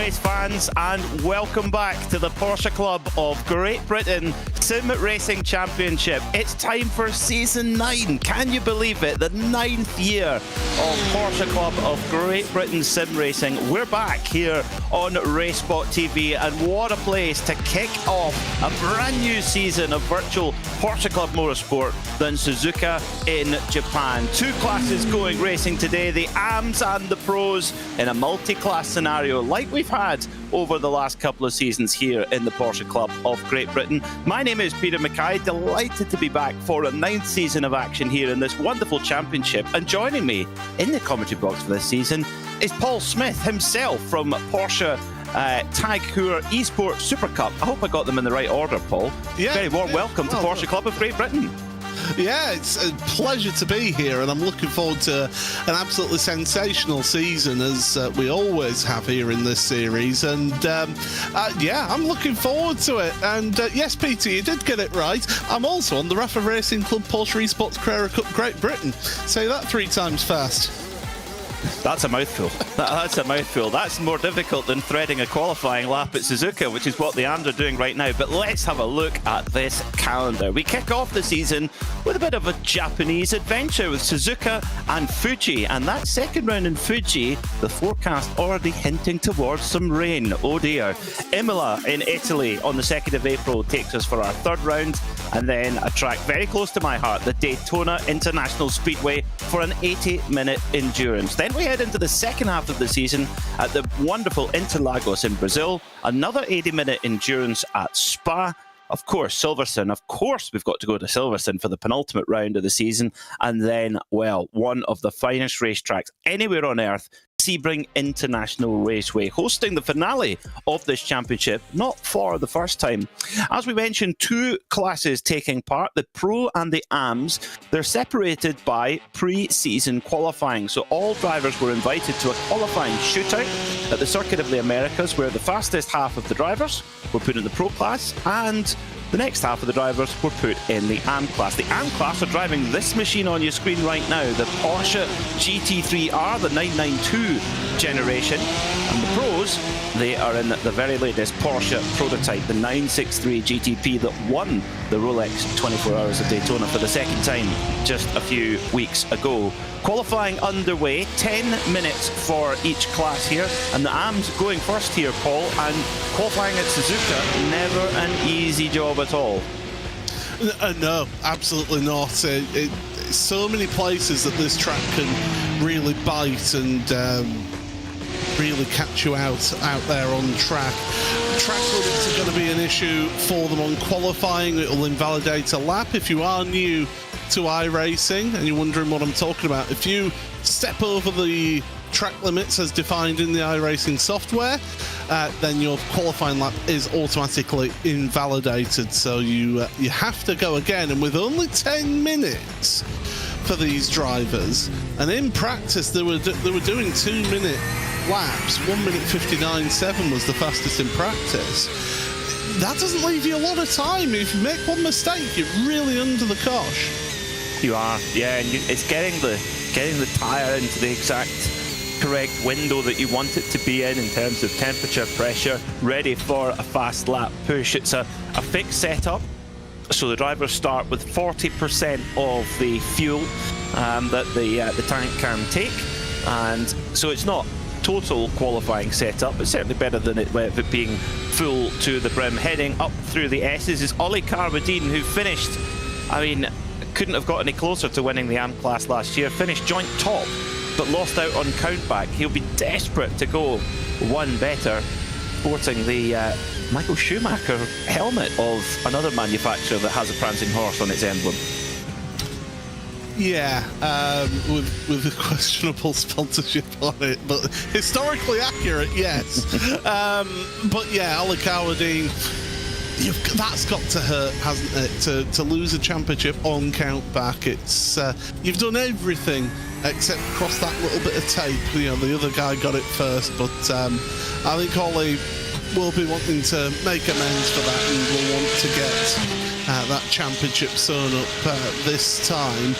race fans, and welcome back to the Porsche Club of Great Britain Sim Racing Championship. It's time for Season 9. Can you believe it? The 9th year of Porsche Club of Great Britain Sim Racing. We're back here on RaceSpotTV, and what a place to kick off a brand new season of virtual Porsche Club Motorsport than Suzuka in Japan. Two classes going racing today, the AMs and the Pros, in a multi-class scenario like we've had over the last couple of seasons here in the Porsche Club of Great Britain. My name is Peter Mackay, delighted to be back for a 9th season of action here in this wonderful championship. And joining me in the commentary box for this season is Paul Smith himself from Porsche Tag Heuer Esport Super Cup. I hope I got them in the right order, Paul. Yeah, very warm welcome to Porsche Club of Great Britain. Yeah, it's a pleasure to be here, and I'm looking forward to an absolutely sensational season, as we always have here in this series. And yeah, I'm looking forward to it. And yes, Peter, you did get it right. I'm also on the Rafa Racing Club Porsche Esports Carrera Cup Great Britain. Say that 3 times fast. That's a mouthful. That's a mouthful. That's more difficult than threading a qualifying lap at Suzuka, which is what the AMs are doing right now. But let's have a look at this calendar. We kick off the season with a bit of a Japanese adventure with Suzuka and Fuji. And that second round in Fuji, the forecast already hinting towards some rain. Oh dear. Imola in Italy on the 2nd of April takes us for our 3rd round. And then a track very close to my heart, the Daytona International Speedway, for an 80-minute endurance. Then we head into the second half of the season at the wonderful Interlagos in Brazil, another 80-minute endurance at Spa. Of course, Silverstone. Of course, we've got to go to Silverstone for the penultimate round of the season. And then, well, one of the finest racetracks anywhere on earth, Sebring International Raceway, hosting the finale of this championship, not for the first time. As we mentioned, 2 classes taking part, the Pro and the AMs. They're separated by pre-season qualifying, so all drivers were invited to a qualifying shootout at the Circuit of the Americas, where the fastest half of the drivers were put in the Pro class, and the next half of the drivers were put in the AM class. The AM class are driving this machine on your screen right now, the Porsche GT3R, the 992 generation. And the Pros, they are in the very latest Porsche prototype, the 963 GTP that won the Rolex 24 Hours of Daytona for the 2nd time just a few weeks ago. Qualifying underway, 10 minutes for each class here, and the AMs going first here, Paul, and qualifying at Suzuka, never an easy job at all. No, absolutely not. So many places that this track can really bite and really catch you out there on track. Track limits are going to be an issue for them on qualifying. It will invalidate a lap. If you are new to iRacing and you're wondering what I'm talking about, if you step over the track limits as defined in the iRacing software, then your qualifying lap is automatically invalidated. So you have to go again, and with only 10 minutes for these drivers, and in practice they were doing 2-minute laps. 1 minute 59.7 was the fastest in practice. That doesn't leave you a lot of time. If you make one mistake, you're really under the cosh. You are, yeah, and it's getting the tyre into the exact correct window that you want it to be in terms of temperature, pressure, ready for a fast lap push. It's a fixed setup, so the drivers start with 40% of the fuel that the tank can take, and so it's not total qualifying setup, but certainly better than it being full to the brim. Heading up through the S's is Ollie Carwadine, who finished, I mean, couldn't have got any closer to winning the AM class last year, finished joint top, but lost out on countback. He'll be desperate to go one better, sporting the Michael Schumacher helmet of another manufacturer that has a prancing horse on its emblem. Yeah, with a questionable sponsorship on it, but historically accurate, yes. But yeah, Ollie Carwadine, that's got to hurt, hasn't it? To lose a championship on countback. It's you've done everything except cross that little bit of tape. You know, the other guy got it first, but I think Ollie will be wanting to make amends for that and will want to get that championship sewn up this time.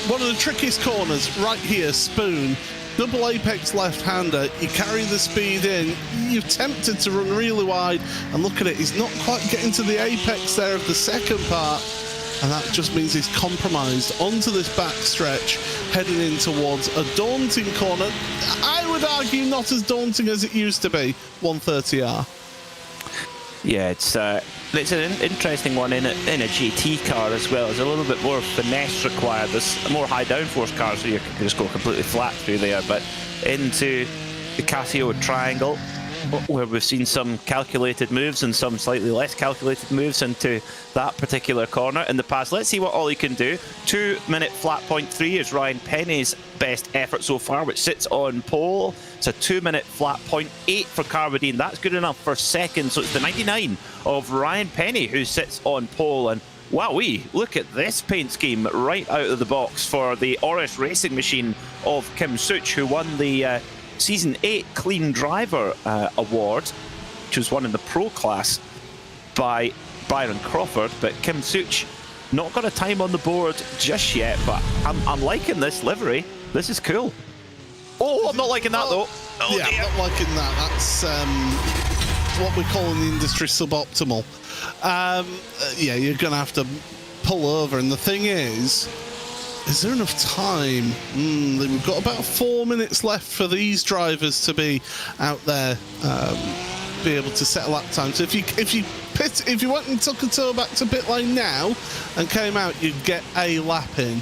One of the trickiest corners right here, Spoon, double apex left-hander, you carry the speed in, you're tempted to run really wide, and look at it, he's not quite getting to the apex there of the second part, and that just means he's compromised onto this back stretch, heading in towards a daunting corner. I would argue not as daunting as it used to be, 130R. Yeah, it's an interesting one in a GT car as well. There's a little bit more finesse required. There's more high downforce cars, so you can just go completely flat through there. But into the Casio triangle, where we've seen some calculated moves and some slightly less calculated moves into that particular corner in the past. Let's see what Ollie can do. 2-minute flat point 3 is Ryan Penny's best effort so far, which sits on pole. It's a 2-minute flat point 8 for Carwadine. That's good enough for second. So it's the 99 of Ryan Penny who sits on pole. And wowee, look at this paint scheme right out of the box for the Oris racing machine of Kim Such, who won the Season 8 Clean Driver Award, which was won in the Pro class by Byron Crawford. But Kim Such not got a time on the board just yet, but I'm liking this livery. This is cool. Oh, I'm not liking that though. Oh, yeah, dear. I'm not liking that. That's what we call in the industry suboptimal. Yeah, you're going to have to pull over, and the thing is there enough time? We've got about 4 minutes left for these drivers to be out there, be able to set a lap time. So if you went and took a tour back to pit lane now and came out, you'd get a lap in.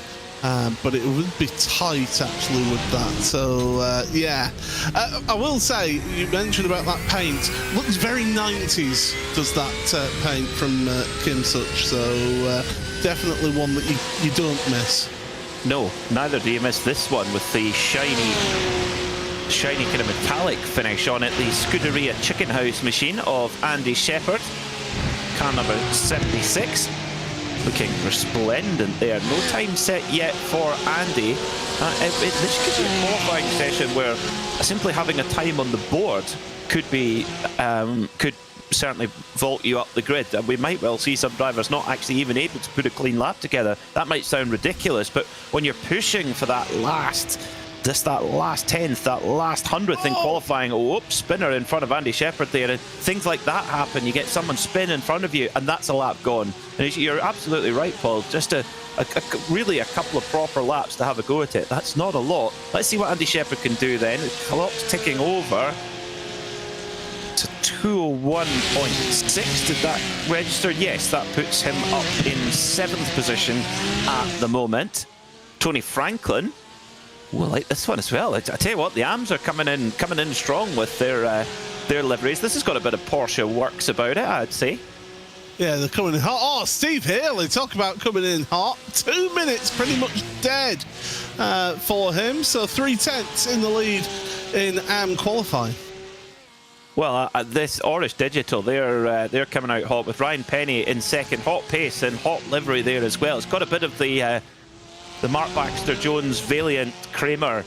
But it would be tight actually with that. So yeah, I will say, you mentioned about that paint, looks very 90s does that paint from Kim Such. So definitely one that you don't miss. No, neither do you miss this one with the shiny kind of metallic finish on it. The Scuderia Chicken House machine of Andy Shepherd, car number 76. Looking resplendent there. No time set yet for Andy. This could be a qualifying session where simply having a time on the board could certainly vault you up the grid, and we might well see some drivers not actually even able to put a clean lap together. That might sound ridiculous, but when you're pushing for that last tenth, that last hundredth in qualifying, spinner in front of Andy Shepherd there, and things like that happen. You get someone spin in front of you, and that's a lap gone. And you're absolutely right, Paul. Just really a couple of proper laps to have a go at it. That's not a lot. Let's see what Andy Shepherd can do then. The clock's ticking over to 201.6. Did that register? Yes, that puts him up in 7th position at the moment. Tony Franklin, I like this one as well. I tell you what, the AMs are coming in strong with their liveries. This has got a bit of Porsche works about it, I'd say. Yeah, they're coming in hot. Oh, Steve Haley, talk about coming in hot. 2 minutes pretty much dead for him. So 3/10 in the lead in AM qualifying. Well, this Oris Digital, they're coming out hot with Ryan Penny in second. Hot pace and hot livery there as well. It's got a bit of the Mark Baxter Jones Valiant Kramer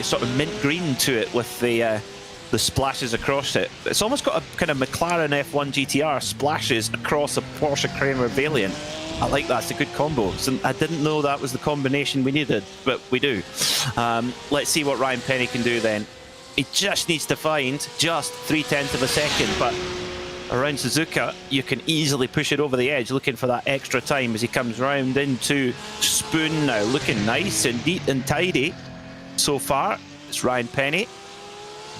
sort of mint green to it with the splashes across it. It's almost got a kind of McLaren F1 GTR splashes across a Porsche Kramer Valiant. I like that. It's a good combo. So I didn't know that was the combination we needed, but we do. Let's see what Ryan Penny can do then. He just needs to find just 3/10 of a second, but around Suzuka, you can easily push it over the edge, looking for that extra time as he comes round into Spoon now. Looking nice and neat and tidy so far. It's Ryan Penny,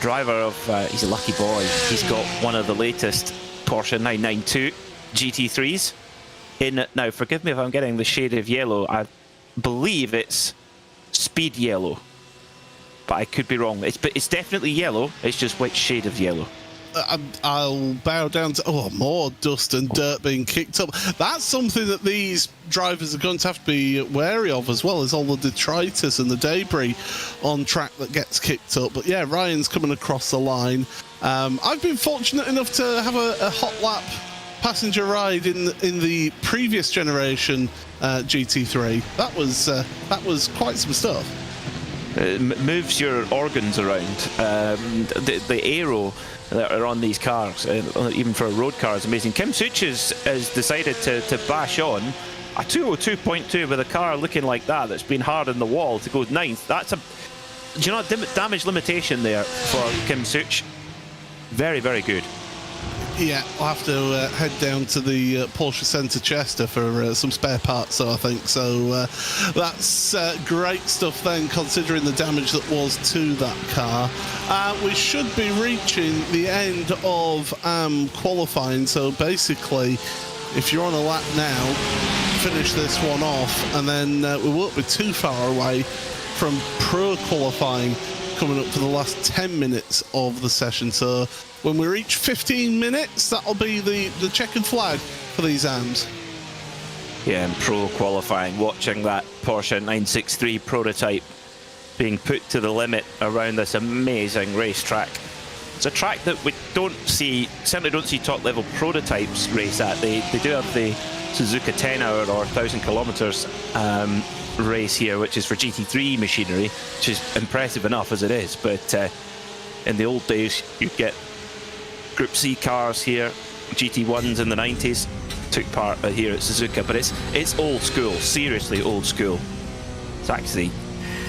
driver of, he's a lucky boy. He's got one of the latest Porsche 992 GT3s in. Now, forgive me if I'm getting the shade of yellow. I believe it's speed yellow, but I could be wrong. It's definitely yellow. It's just which shade of yellow. I'll bow down to more dust and dirt being kicked up. That's something that these drivers are going to have to be wary of, as well as all the detritus and the debris on track that gets kicked up. But yeah, Ryan's coming across the line. I've been fortunate enough to have a hot lap passenger ride in the previous generation GT3. That was quite some stuff. It moves your organs around. The aero that are on these cars, even for a road car, is amazing. Kim Such has decided to bash on a 202.2 with a car looking like that's been hard on the wall to go 9th. do you know, damage limitation there for Kim Such. Very, very good. Yeah, I'll have to head down to the Porsche Centre Chester for some spare parts, so I think. So that's great stuff then, considering the damage that was to that car. We should be reaching the end of qualifying, so basically, if you're on a lap now, finish this one off, and then we won't be too far away from pro qualifying coming up for the last 10 minutes of the session. So when we reach 15 minutes, that'll be the checkered flag for these AMs. Yeah, and pro qualifying, watching that Porsche 963 prototype being put to the limit around this amazing racetrack. It's a track that we certainly don't see top level prototypes race at. They do have the Suzuka 10 hour or 1,000 kilometers race here, which is for GT3 machinery, which is impressive enough as it is. But in the old days, you'd get Group C cars here, GT1s in the 90s, took part here at Suzuka. But it's old school, seriously old school. It's actually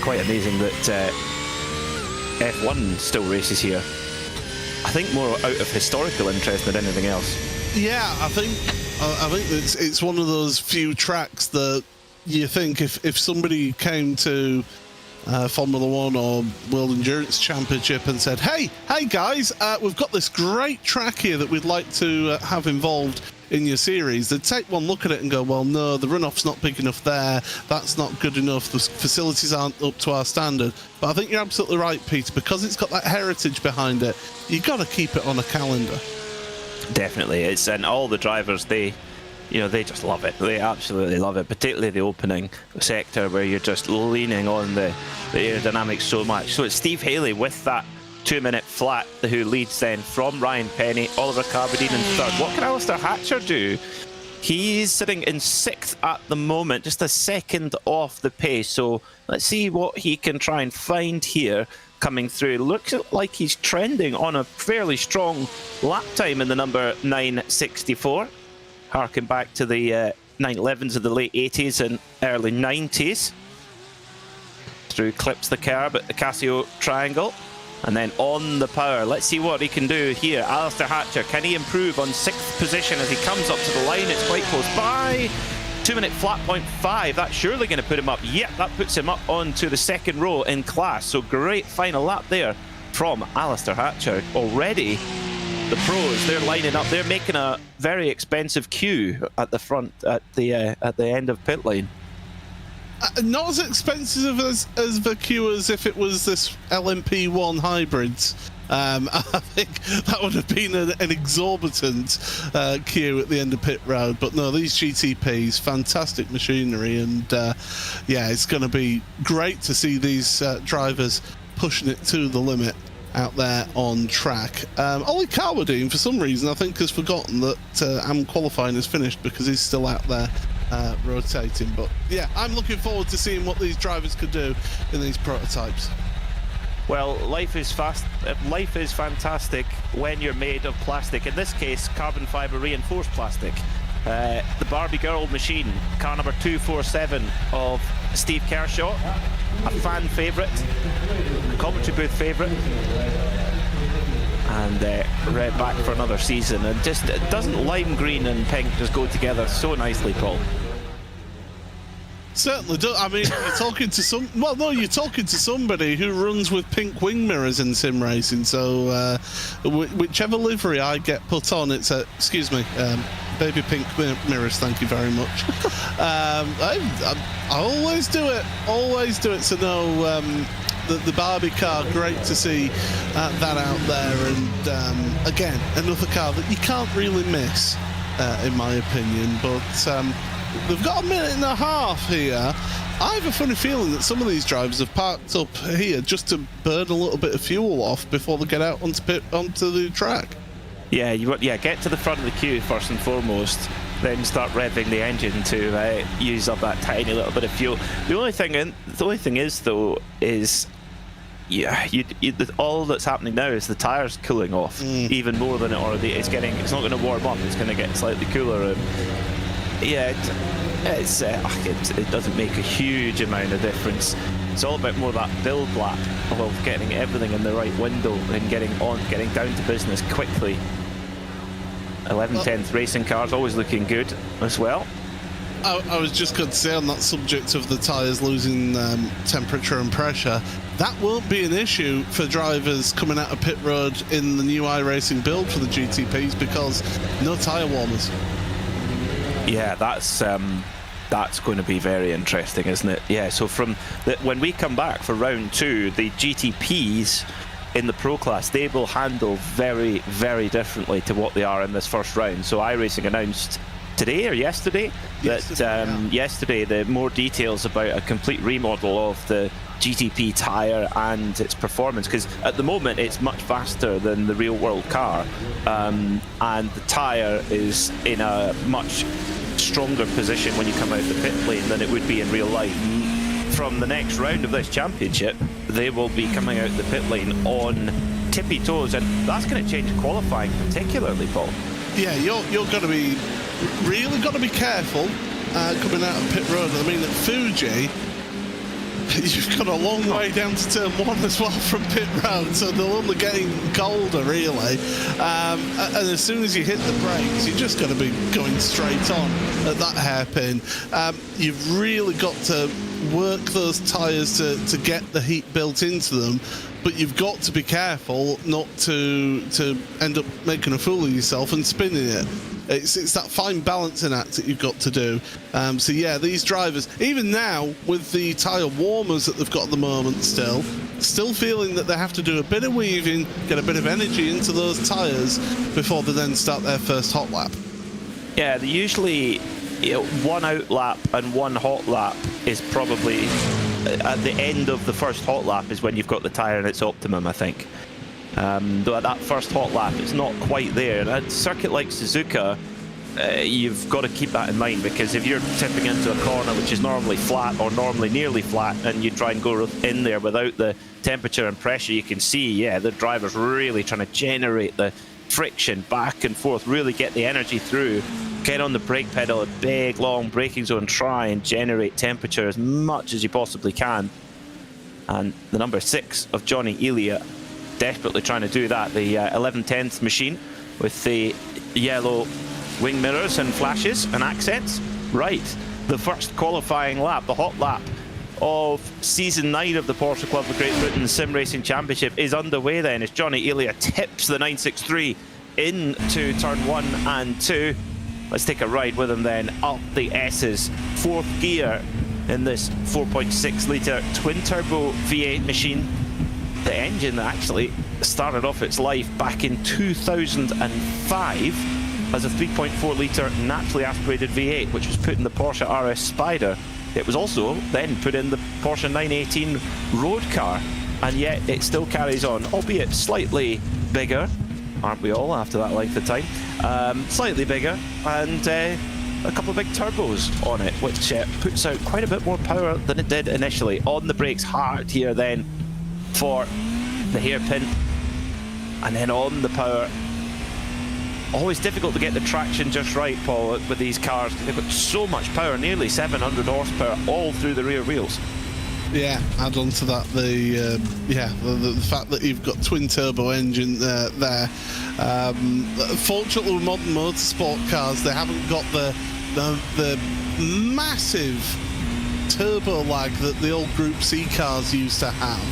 quite amazing that F1 still races here. I think more out of historical interest than anything else. Yeah, I think it's one of those few tracks that you think if somebody came to Formula One or World Endurance Championship and said, hey guys, we've got this great track here that we'd like to have involved in your series, they'd take one look at it and go, well, no, the runoff's not big enough there, that's not good enough, the facilities aren't up to our standard. But I think you're absolutely right, Peter, because it's got that heritage behind it, you've got to keep it on a calendar. Definitely, and all the drivers, they just love it. They absolutely love it, particularly the opening sector where you're just leaning on the aerodynamics so much. So it's Steve Haley with that 2-minute flat, who leads then from Ryan Penny, Oliver Carbadine in third. What can Alistair Hatcher do? He's sitting in 6th at the moment, just a second off the pace. So let's see what he can try and find here coming through. Looks like he's trending on a fairly strong lap time in the number 964. Harking back to the 911s of the late 80s and early 90s. Through clips the curb at the Casio triangle. And then on the power, let's see what he can do here. Alistair Hatcher, can he improve on 6th position as he comes up to the line? It's quite close by. 2-minute flat point 5, that's surely going to put him up. Yep, that puts him up onto the 2nd row in class. So great final lap there from Alistair Hatcher. Already, the pros, they're lining up. They're making a very expensive queue at the front, at the end of pit lane. Not as expensive as the queue as if it was this LMP1 hybrids. I think that would have been an exorbitant queue at the end of pit road. But no, these GTPs, fantastic machinery, and yeah, it's going to be great to see these drivers pushing it to the limit out there on track. Ollie Carwadine, for some reason, I think has forgotten that AM qualifying is finished because he's still out there rotating. But yeah, I'm looking forward to seeing what these drivers could do in these prototypes. Well, life is fantastic when you're made of plastic. In this case, carbon fibre reinforced plastic. The Barbie Girl machine, car number 247 of Steve Kershaw, a fan favourite, a commentary booth favourite, and red back for another season. And just doesn't lime green and pink just go together so nicely, Paul? Certainly do. I mean, you're talking to you're talking to somebody who runs with pink wing mirrors in sim racing. So whichever livery I get put on, it's excuse me, baby pink mirrors. Thank you very much. I always do it. Always do it. So no, the Barbie car, great to see that out there. And again, another car that you can't really miss, in my opinion. But they've got a minute and a half here. I have a funny feeling that some of these drivers have parked up here just to burn a little bit of fuel off before they get out onto the track. Yeah, get to the front of the queue first and foremost, then start revving the engine to use up that tiny little bit of fuel. The only thing is though is, yeah, all that's happening now is the tyres cooling off even more than it already is getting. It's not going to warm up. It's going to get slightly cooler. And yeah, it doesn't make a huge amount of difference. It's all about more that build lap of getting everything in the right window and getting down to business quickly. 11/10th racing cars always looking good as well. I was just going to say on that subject of the tyres losing temperature and pressure, that won't be an issue for drivers coming out of pit road in the new iRacing build for the GTPs because no tyre warmers. Yeah, that's going to be very interesting, isn't it? Yeah, so when we come back for round 2, the GTPs in the Pro class, they will handle very, very differently to what they are in this first round. So iRacing announced today or yesterday yesterday the more details about a complete remodel of the GTP tyre and its performance, because at the moment it's much faster than the real world car, and the tyre is in a much stronger position when you come out the pit lane than it would be in real life. From the next round of this championship, they will be coming out the pit lane on tippy toes, and that's going to change qualifying particularly, Paul. Yeah, you're going to be really got to be careful coming out of pit road. I mean, at Fuji, you've got a long way down to turn 1 as well from pit road, so they're only getting colder, really. And as soon as you hit the brakes, you just got to be going straight on at that hairpin. You've really got to work those tyres to get the heat built into them, but you've got to be careful not to end up making a fool of yourself and spinning it. It's that fine balancing act that you've got to do. So yeah, these drivers, even now with the tyre warmers that they've got at the moment, still feeling that they have to do a bit of weaving, get a bit of energy into those tyres before they then start their first hot lap. Yeah, they usually, one out lap and one hot lap is probably at the end of the first hot lap is when you've got the tyre in its optimum, I think. Though at that first hot lap, it's not quite there. And at a circuit like Suzuka, you've got to keep that in mind, because if you're tipping into a corner which is normally flat or normally nearly flat, and you try and go in there without the temperature and pressure, you can see, yeah, the driver's really trying to generate the friction back and forth, really get the energy through, get on the brake pedal, a big long braking zone, try and generate temperature as much as you possibly can. And the number 6 of Johnny Elia desperately trying to do that, the 11/10th machine with the yellow wing mirrors and flashes and accents. Right, the first qualifying lap, the hot lap of season 9 of the Porsche Club of Great Britain Sim Racing Championship is underway then, as Johnny Elia tips the 963 into turn 1 and 2. Let's take a ride with him then up the S's, 4th gear in this 4.6 litre twin turbo V8 machine. The engine actually started off its life back in 2005 as a 3.4 litre naturally aspirated V8, which was put in the Porsche RS Spider. It was also then put in the Porsche 918 road car, and yet it still carries on, albeit slightly bigger. Aren't we all after that length of time? Slightly bigger, and a couple of big turbos on it, which puts out quite a bit more power than it did initially. On the brakes hard here then for the hairpin, and then on the power. Always difficult to get the traction just right, Paul, with these cars. They've got so much power, nearly 700 horsepower all through the rear wheels. Yeah, add on to that the fact that you've got twin turbo engine there. Fortunately with modern motorsport cars, they haven't got the massive turbo lag that the old Group C cars used to have.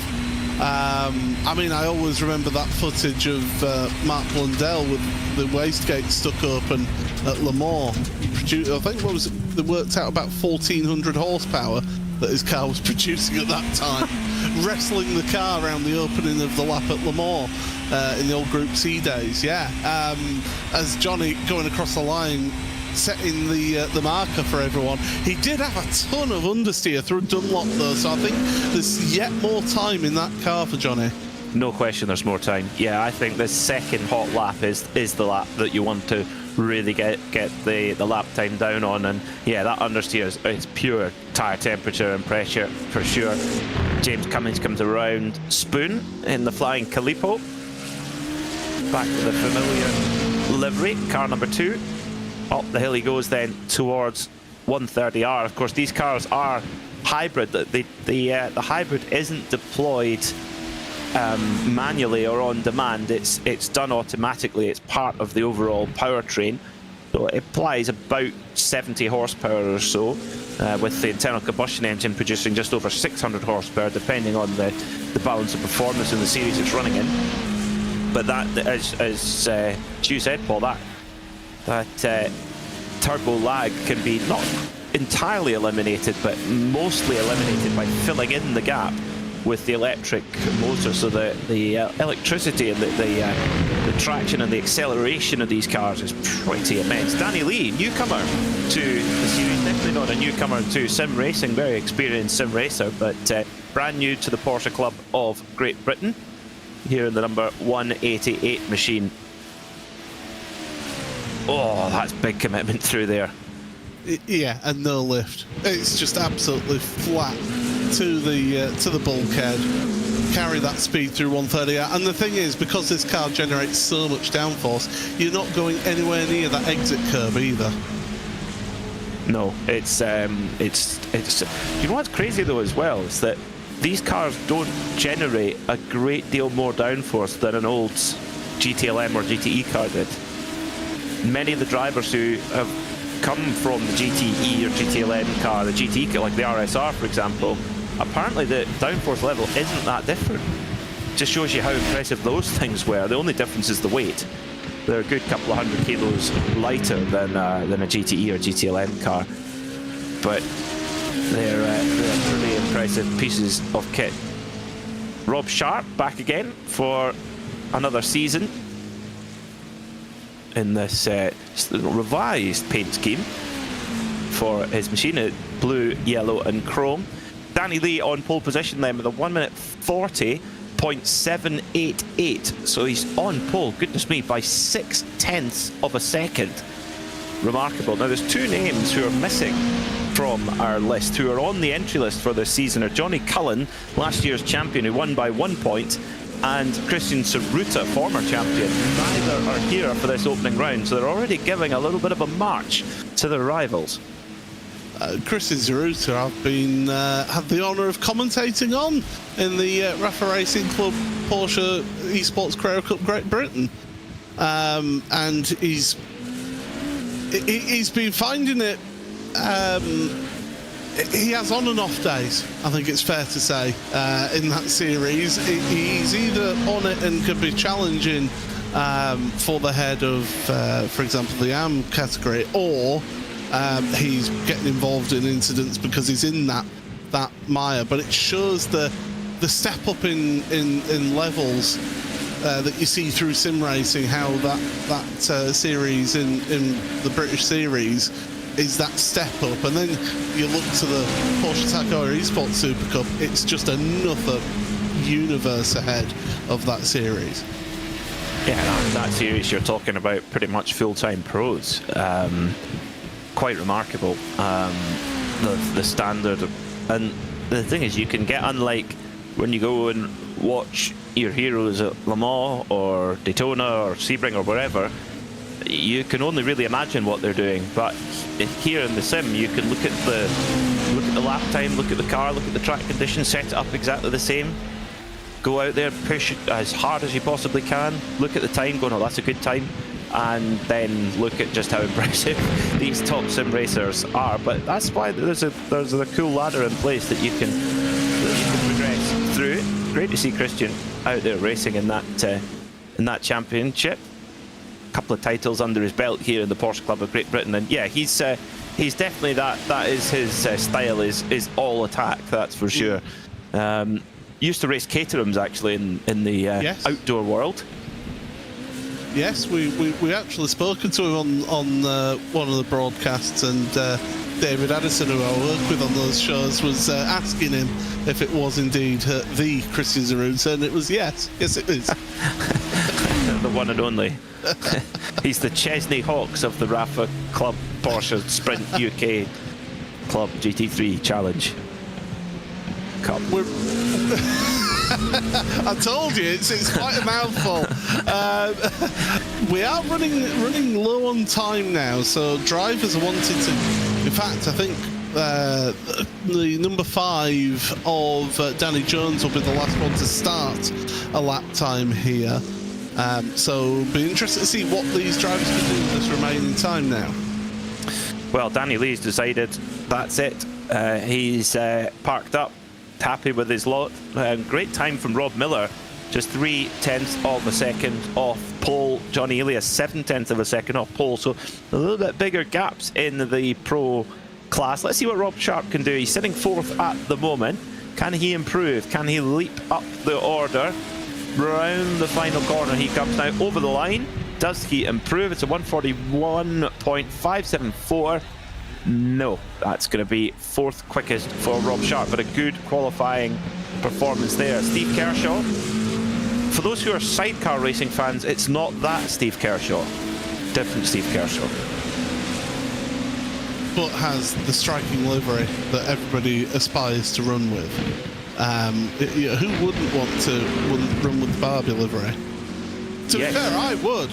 I mean, I always remember that footage of Mark Blundell with the wastegate stuck open at Le Mans. I think they worked out about 1,400 horsepower that his car was producing at that time, wrestling the car around the opening of the lap at Le Mans in the old Group C days. Yeah, as Johnny going across the line, setting the marker for everyone. He did have a ton of understeer through Dunlop though, so I think there's yet more time in that car for Johnny. No question there's more time. Yeah, I think the second hot lap is the lap that you want to really get the lap time down on, and yeah, that understeer is pure tyre temperature and pressure for sure. James Cummings comes around, Spoon in the flying Calippo, back to the familiar livery, car number 2. Up the hill he goes then towards 130R. Of course, these cars are hybrid. The hybrid isn't deployed manually or on demand. It's done automatically. It's part of the overall powertrain. So it applies about 70 horsepower or so, with the internal combustion engine producing just over 600 horsepower, depending on the balance of performance in the series it's running in. But that, as you said, Paul, that turbo lag can be not entirely eliminated, but mostly eliminated by filling in the gap with the electric motor. So the electricity and the traction and the acceleration of these cars is pretty immense. Danny Lee, newcomer to the series, definitely not a newcomer to sim racing, very experienced sim racer, but brand new to the Porsche Club of Great Britain, here in the number 188 machine. Oh, that's big commitment through there. Yeah, and no lift. It's just absolutely flat to the bulkhead. Carry that speed through 130, and the thing is, because this car generates so much downforce, you're not going anywhere near that exit curve either. No, it's you know what's crazy though as well is that these cars don't generate a great deal more downforce than an old GTLM or GTE car did. Many of the drivers who have come from the GTE or GTLM car, the GTE, like the RSR for example, apparently the downforce level isn't that different. Just shows you how impressive those things were. The only difference is the weight. They're a good couple of 100 kilos lighter than a GTE or GTLM car, but they're pretty impressive pieces of kit. Rob Sharp back again for another season in this revised paint scheme for his machine, blue, yellow and chrome. Danny Lee on pole position then with a 1:40.788, so he's on pole, goodness me, by 0.6 of a second. Remarkable. Now there's two names who are missing from our list, who are on the entry list for this season, are Johnny Cullen, last year's champion who won by 1 point, and Christian Suzuka, former champion. Neither are here for this opening round, so they're already giving a little bit of a march to their rivals. Christian Suzuka I've been had the honour of commentating on in the Rafa Racing Club Porsche Esports Carrera Cup Great Britain, and he's been finding it. He has on and off days, I think it's fair to say, in that series. He's either on it and could be challenging for the head of, for example, the AM category, or he's getting involved in incidents because he's in that mire. But it shows the step up in levels that you see through sim racing, how that series in the British series is that step up, and then you look to the Porsche Tacoma Esports Super Cup, it's just another universe ahead of that series. Yeah, that series you're talking about, pretty much full-time pros. Quite remarkable, the standard. And the thing is, you can get, unlike when you go and watch your heroes at Le Mans or Daytona or Sebring or wherever, you can only really imagine what they're doing. But here in the sim, you can look at the lap time, look at the car, look at the track conditions, set it up exactly the same, go out there, push it as hard as you possibly can, look at the time, go, no, that's a good time, and then look at just how impressive these top sim racers are. But that's why there's a cool ladder in place that you can progress through. Great to see Christian out there racing in that championship. Couple of titles under his belt here in the Porsche Club of Great Britain, and yeah, he's definitely that is his style, is all attack, that's for sure. Used to race Caterhams actually in the yes. outdoor world. Yes, we actually spoken to him on one of the broadcasts, and David Addison, who I work with on those shows, was asking him if it was indeed the Christian Suzuka, and it was yes it is. The one and only. He's the Chesney Hawks of the Rafa Club Porsche Sprint UK Club GT3 Challenge Cup. I told you, it's quite a mouthful. We are running low on time now, so drivers are wanting to In fact, I think the number 5 of Danny Jones will be the last one to start a lap time here. So be interested to see what these drivers can do with this remaining time now. Well, Danny Lee's decided that's it. He's parked up, happy with his lot. Great time from Rob Miller, just 0.3 of a second off pole. Johnny Elias 0.7 of a second off pole, so a little bit bigger gaps in the pro class. Let's see what Rob Sharp can do. He's sitting 4th at the moment. Can he improve? Can he leap up the order? Round the final corner he comes now, over the line. Does he improve? It's a 141.574. No, that's going to be 4th quickest for Rob Sharp, but a good qualifying performance there. Steve Kershaw. For those who are sidecar racing fans, it's not that Steve Kershaw. Different Steve Kershaw. But has the striking livery that everybody aspires to run with. Who wouldn't want to run with the Barbie livery? To be fair, I would.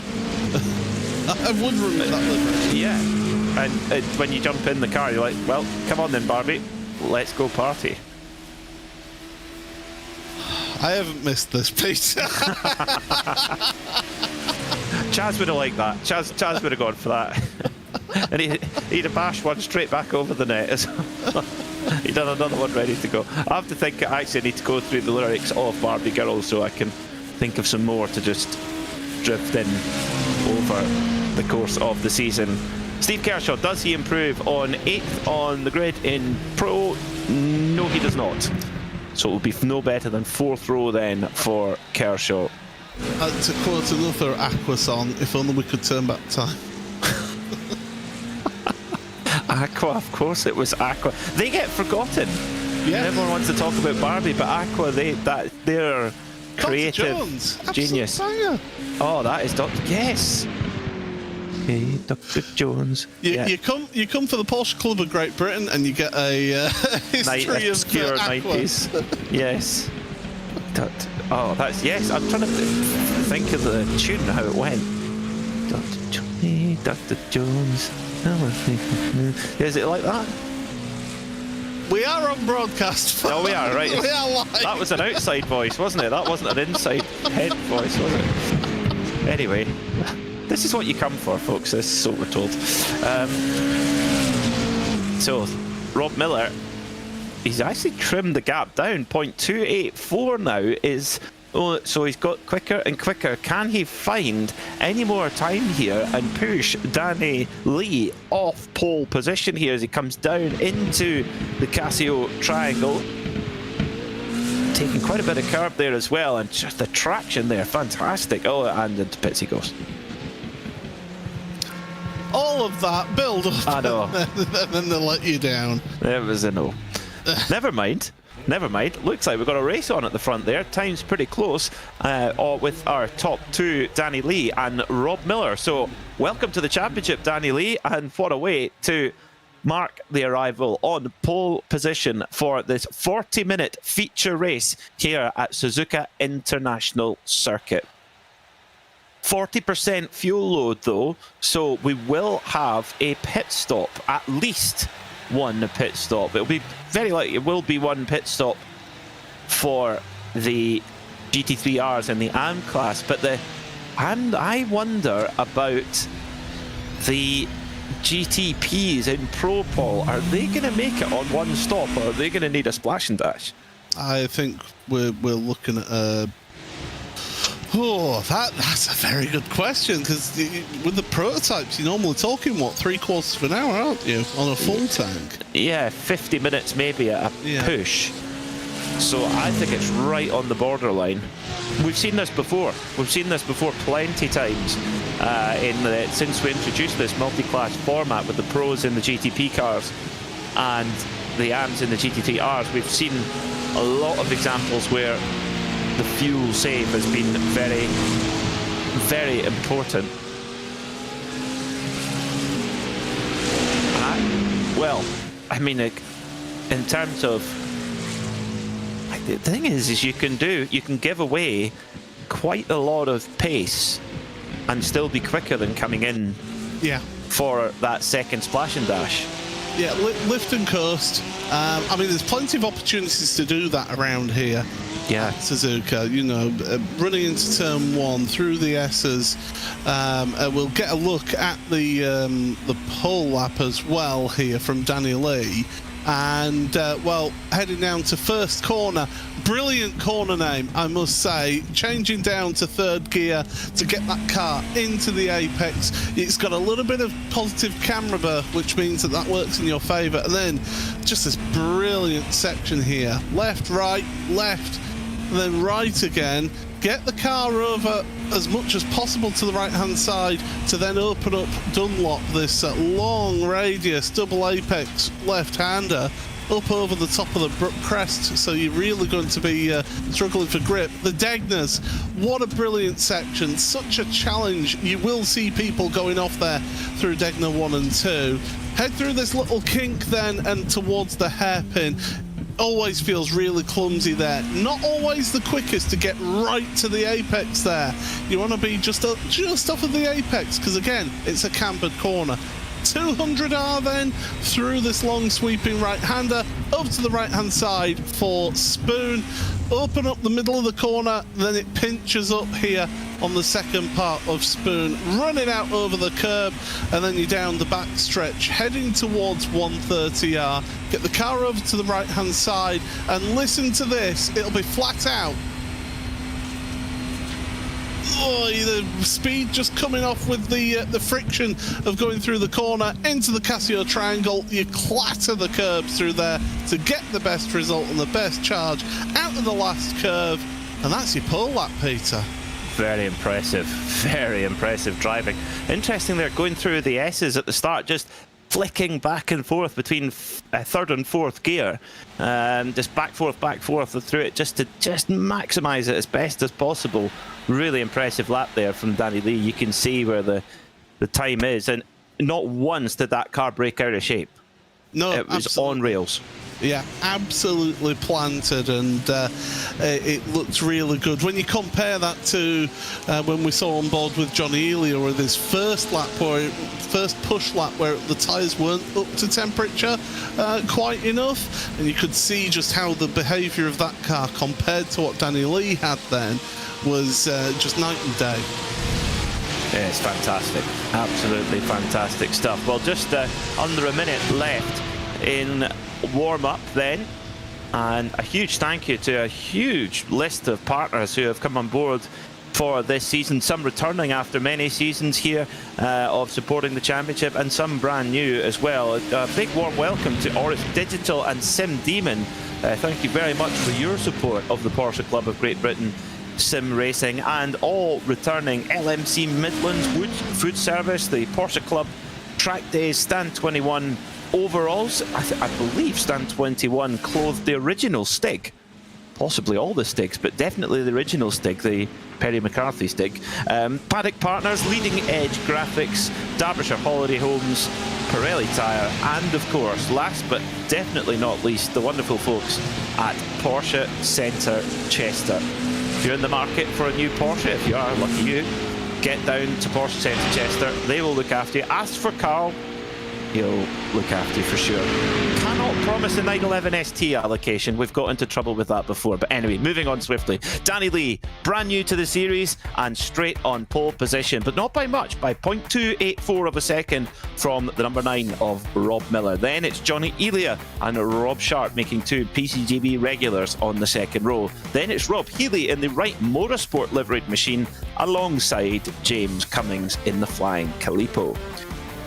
I would run with that livery. Yeah. And when you jump in the car, you're like, well, come on then, Barbie. Let's go party. I haven't missed this, Peter. Chaz would have liked that. Chaz would have gone for that. And he'd have bashed one straight back over the net as well. He'd done another one ready to go. I have to think I actually need to go through the lyrics of Barbie Girl so I can think of some more to just drift in over the course of the season. Steve Kershaw, does he improve on 8th on the grid in Pro? No, he does not. So it will be no better than 4th row then for Kershaw. To quote another Aqua song, if only we could turn back time. Aqua, of course it was Aqua. They get forgotten. Yeah. Everyone wants to talk about Barbie, but Aqua, they're creative genius. Oh, that is Dr. Yes. Hey, Dr. Jones. You come for the Porsche Club of Great Britain and you get a history of obscure 90s. Yes. Oh, that's yes. I'm trying to think of the tune, how it went. Dr. Jones. Is it like that? We are on broadcast. Oh, we are, right. We are live. That was an outside voice, wasn't it? That wasn't an inside head voice, was it? Anyway, this is what you come for, folks. This is so we're told. So, Rob Miller, he's actually trimmed the gap down. 0.284 now is... Oh, so he's got quicker and quicker. Can he find any more time here and push Danny Lee off pole position here as he comes down into the Casio triangle? Taking quite a bit of curb there as well, and just the traction there, fantastic. Oh, and into pits he goes. All of that build up, I know. and then they let you down. There was a no. Never mind. Never mind. Looks like we've got a race on at the front there. Time's pretty close with our top 2, Danny Lee and Rob Miller. So welcome to the championship, Danny Lee, and what a way to mark the arrival on pole position for this 40-minute feature race here at Suzuka International Circuit. 40% fuel load though, so we will have a pit stop, at least one pit stop. It'll be very likely it will be one pit stop for the GT3Rs in the AM class, but and I wonder about the GTPs in Pro, Paul. Are they going to make it on one stop, or are they going to need a splash and dash? I think we're looking at that's a very good question, because with the prototypes you're normally talking, what, 3/4 of an hour, aren't you, on a full tank? Yeah, 50 minutes maybe at a push. So I think it's right on the borderline. We've seen this before. We've seen this before plenty times since we introduced this multi-class format with the pros in the GTP cars and the AMs in the GT3Rs. We've seen a lot of examples where the fuel save has been very, very important. I mean, in terms of, the thing is you can give away quite a lot of pace and still be quicker than coming in for that second splash and dash. Yeah, lift and coast. I mean, there's plenty of opportunities to do that around here. Yeah. Suzuka, you know, running into turn 1 through the S's. We'll get a look at the pole lap as well here from Danny Lee. And, well, heading down to first corner. Brilliant corner name, I must say. Changing down to third gear to get that car into the apex. It's got a little bit of positive camera burr, which means that works in your favour. And then just this brilliant section here. Left, right, left, and then right again. Get the car over as much as possible to the right-hand side to then open up Dunlop, this long radius double apex left-hander up over the top of the Brook Crest, so you're really going to be struggling for grip. The Degners, what a brilliant section, such a challenge. You will see people going off there through Degner 1 and 2. Head through this little kink then and towards the hairpin. Always feels really clumsy there. Not always the quickest to get right to the apex there. You want to be just off of the apex, because again, it's a cambered corner. 200R then through this long sweeping right-hander up to the right-hand side for Spoon. Open up the middle of the corner, then it pinches up here on the second part of Spoon, running out over the curb, and then you're down the back stretch, heading towards 130R. Get the car over to the right-hand side, and listen to this, it'll be flat out. Oh, the speed just coming off with the friction of going through the corner into the Casio triangle. You clatter the curbs through there to get the best result and the best charge out of the last curve. And that's your pole lap, Peter. Very impressive driving. Interesting, they're going through the S's at the start, just flicking back and forth between third and fourth gear, just back forth through it, just to maximise it as best as possible. Really impressive lap there from Danny Lee. You can see where the time is, and not once did that car break out of shape. No, it was absolutely on rails. Yeah, absolutely planted, and it looks really good. When you compare that to when we saw on board with Johnny Elia with his first push lap where the tyres weren't up to temperature quite enough, and you could see just how the behaviour of that car compared to what Danny Lee had then was just night and day. Yeah, it's fantastic. Absolutely fantastic stuff. Well, just under a minute left in warm-up then, and a huge thank you to a huge list of partners who have come on board for this season, some returning after many seasons here of supporting the championship, and some brand new as well. A big warm welcome to Oris Digital and Sim Demon. Thank you very much for your support of the Porsche Club of Great Britain Sim Racing, and all returning LMC Midlands Food Service, the Porsche Club Track Days, Stand 21 overalls. I believe Stand 21 clothed the original stick, possibly all the sticks, but definitely the original stick, the Perry McCarthy stick. Paddock Partners, Leading Edge Graphics, Derbyshire Holiday Homes, Pirelli Tyre, and of course, last but definitely not least, the wonderful folks at Porsche Centre Chester. If you're in the market for a new Porsche, if you are, lucky you, get down to Porsche Centre Chester. They will look after you. Ask for Carl, he'll look after you for sure. Cannot promise a 911 ST allocation. We've got into trouble with that before. But anyway, moving on swiftly. Danny Lee, brand new to the series and straight on pole position, but not by much, by 0.284 of a second from the number 9 of Rob Miller. Then it's Johnny Elia and Rob Sharp making 2 PCGB regulars on the second row. Then it's Rob Healy in the Wright Motorsport liveried machine alongside James Cummings in the Flying Calipo.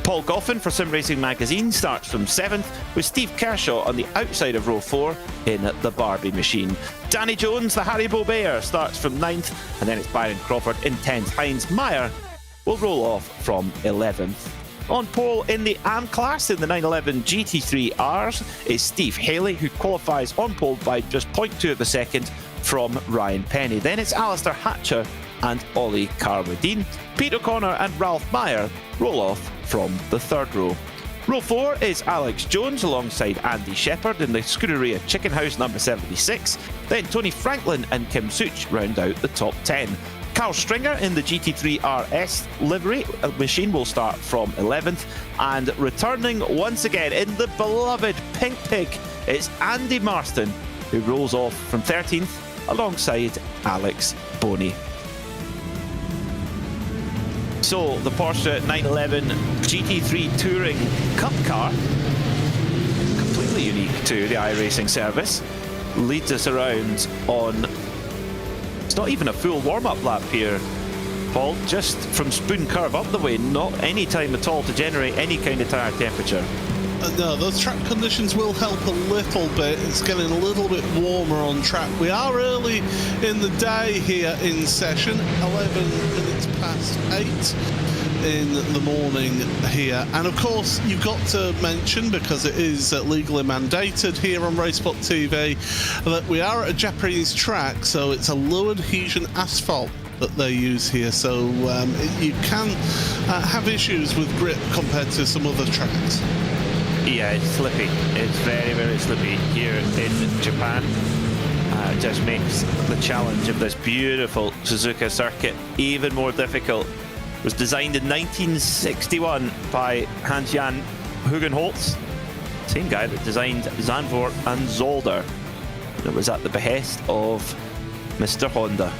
Paul Goffin for Sim Racing Magazine starts from 7th, with Steve Kershaw on the outside of row 4 in the Barbie machine. Danny Jones, the Haribo Bear, starts from 9th, and then it's Byron Crawford in 10th. Heinz Meyer will roll off from 11th. On pole in the AM class in the 911 GT3Rs is Steve Haley, who qualifies on pole by just 0.2 of a second from Ryan Penny. Then it's Alistair Hatcher and Ollie Carwadine. Pete O'Connor and Ralph Meyer roll off from the third row. Row 4 is Alex Jones alongside Andy Shepherd in the Scuderia Chicken House number 76. Then Tony Franklin and Kim Such round out the top 10. Carl Stringer in the GT3 RS livery. A machine will start from 11th. And returning once again in the beloved Pink Pig, it's Andy Marston, who rolls off from 13th alongside Alex Boney. So the Porsche 911 GT3 Touring Cup car, completely unique to the iRacing service, leads us around on, it's not even a full warm-up lap here, Paul, just from Spoon Curve up the way, not any time at all to generate any kind of tyre temperature. No, those track conditions will help a little bit. It's getting a little bit warmer on track. We are early in the day here in session, 11 minutes past 8 in the morning here. And of course, you've got to mention, because it is legally mandated here on RaceSpotTV, that we are at a Japanese track, so it's a low adhesion asphalt that they use here, so you can have issues with grip compared to some other tracks. Yeah, it's slippy. It's very, very slippy here in Japan. It just makes the challenge of this beautiful Suzuka circuit even more difficult. It was designed in 1961 by Hans-Jan Hugenholtz, same guy that designed Zandvoort and Zolder. It was at the behest of Mr. Honda.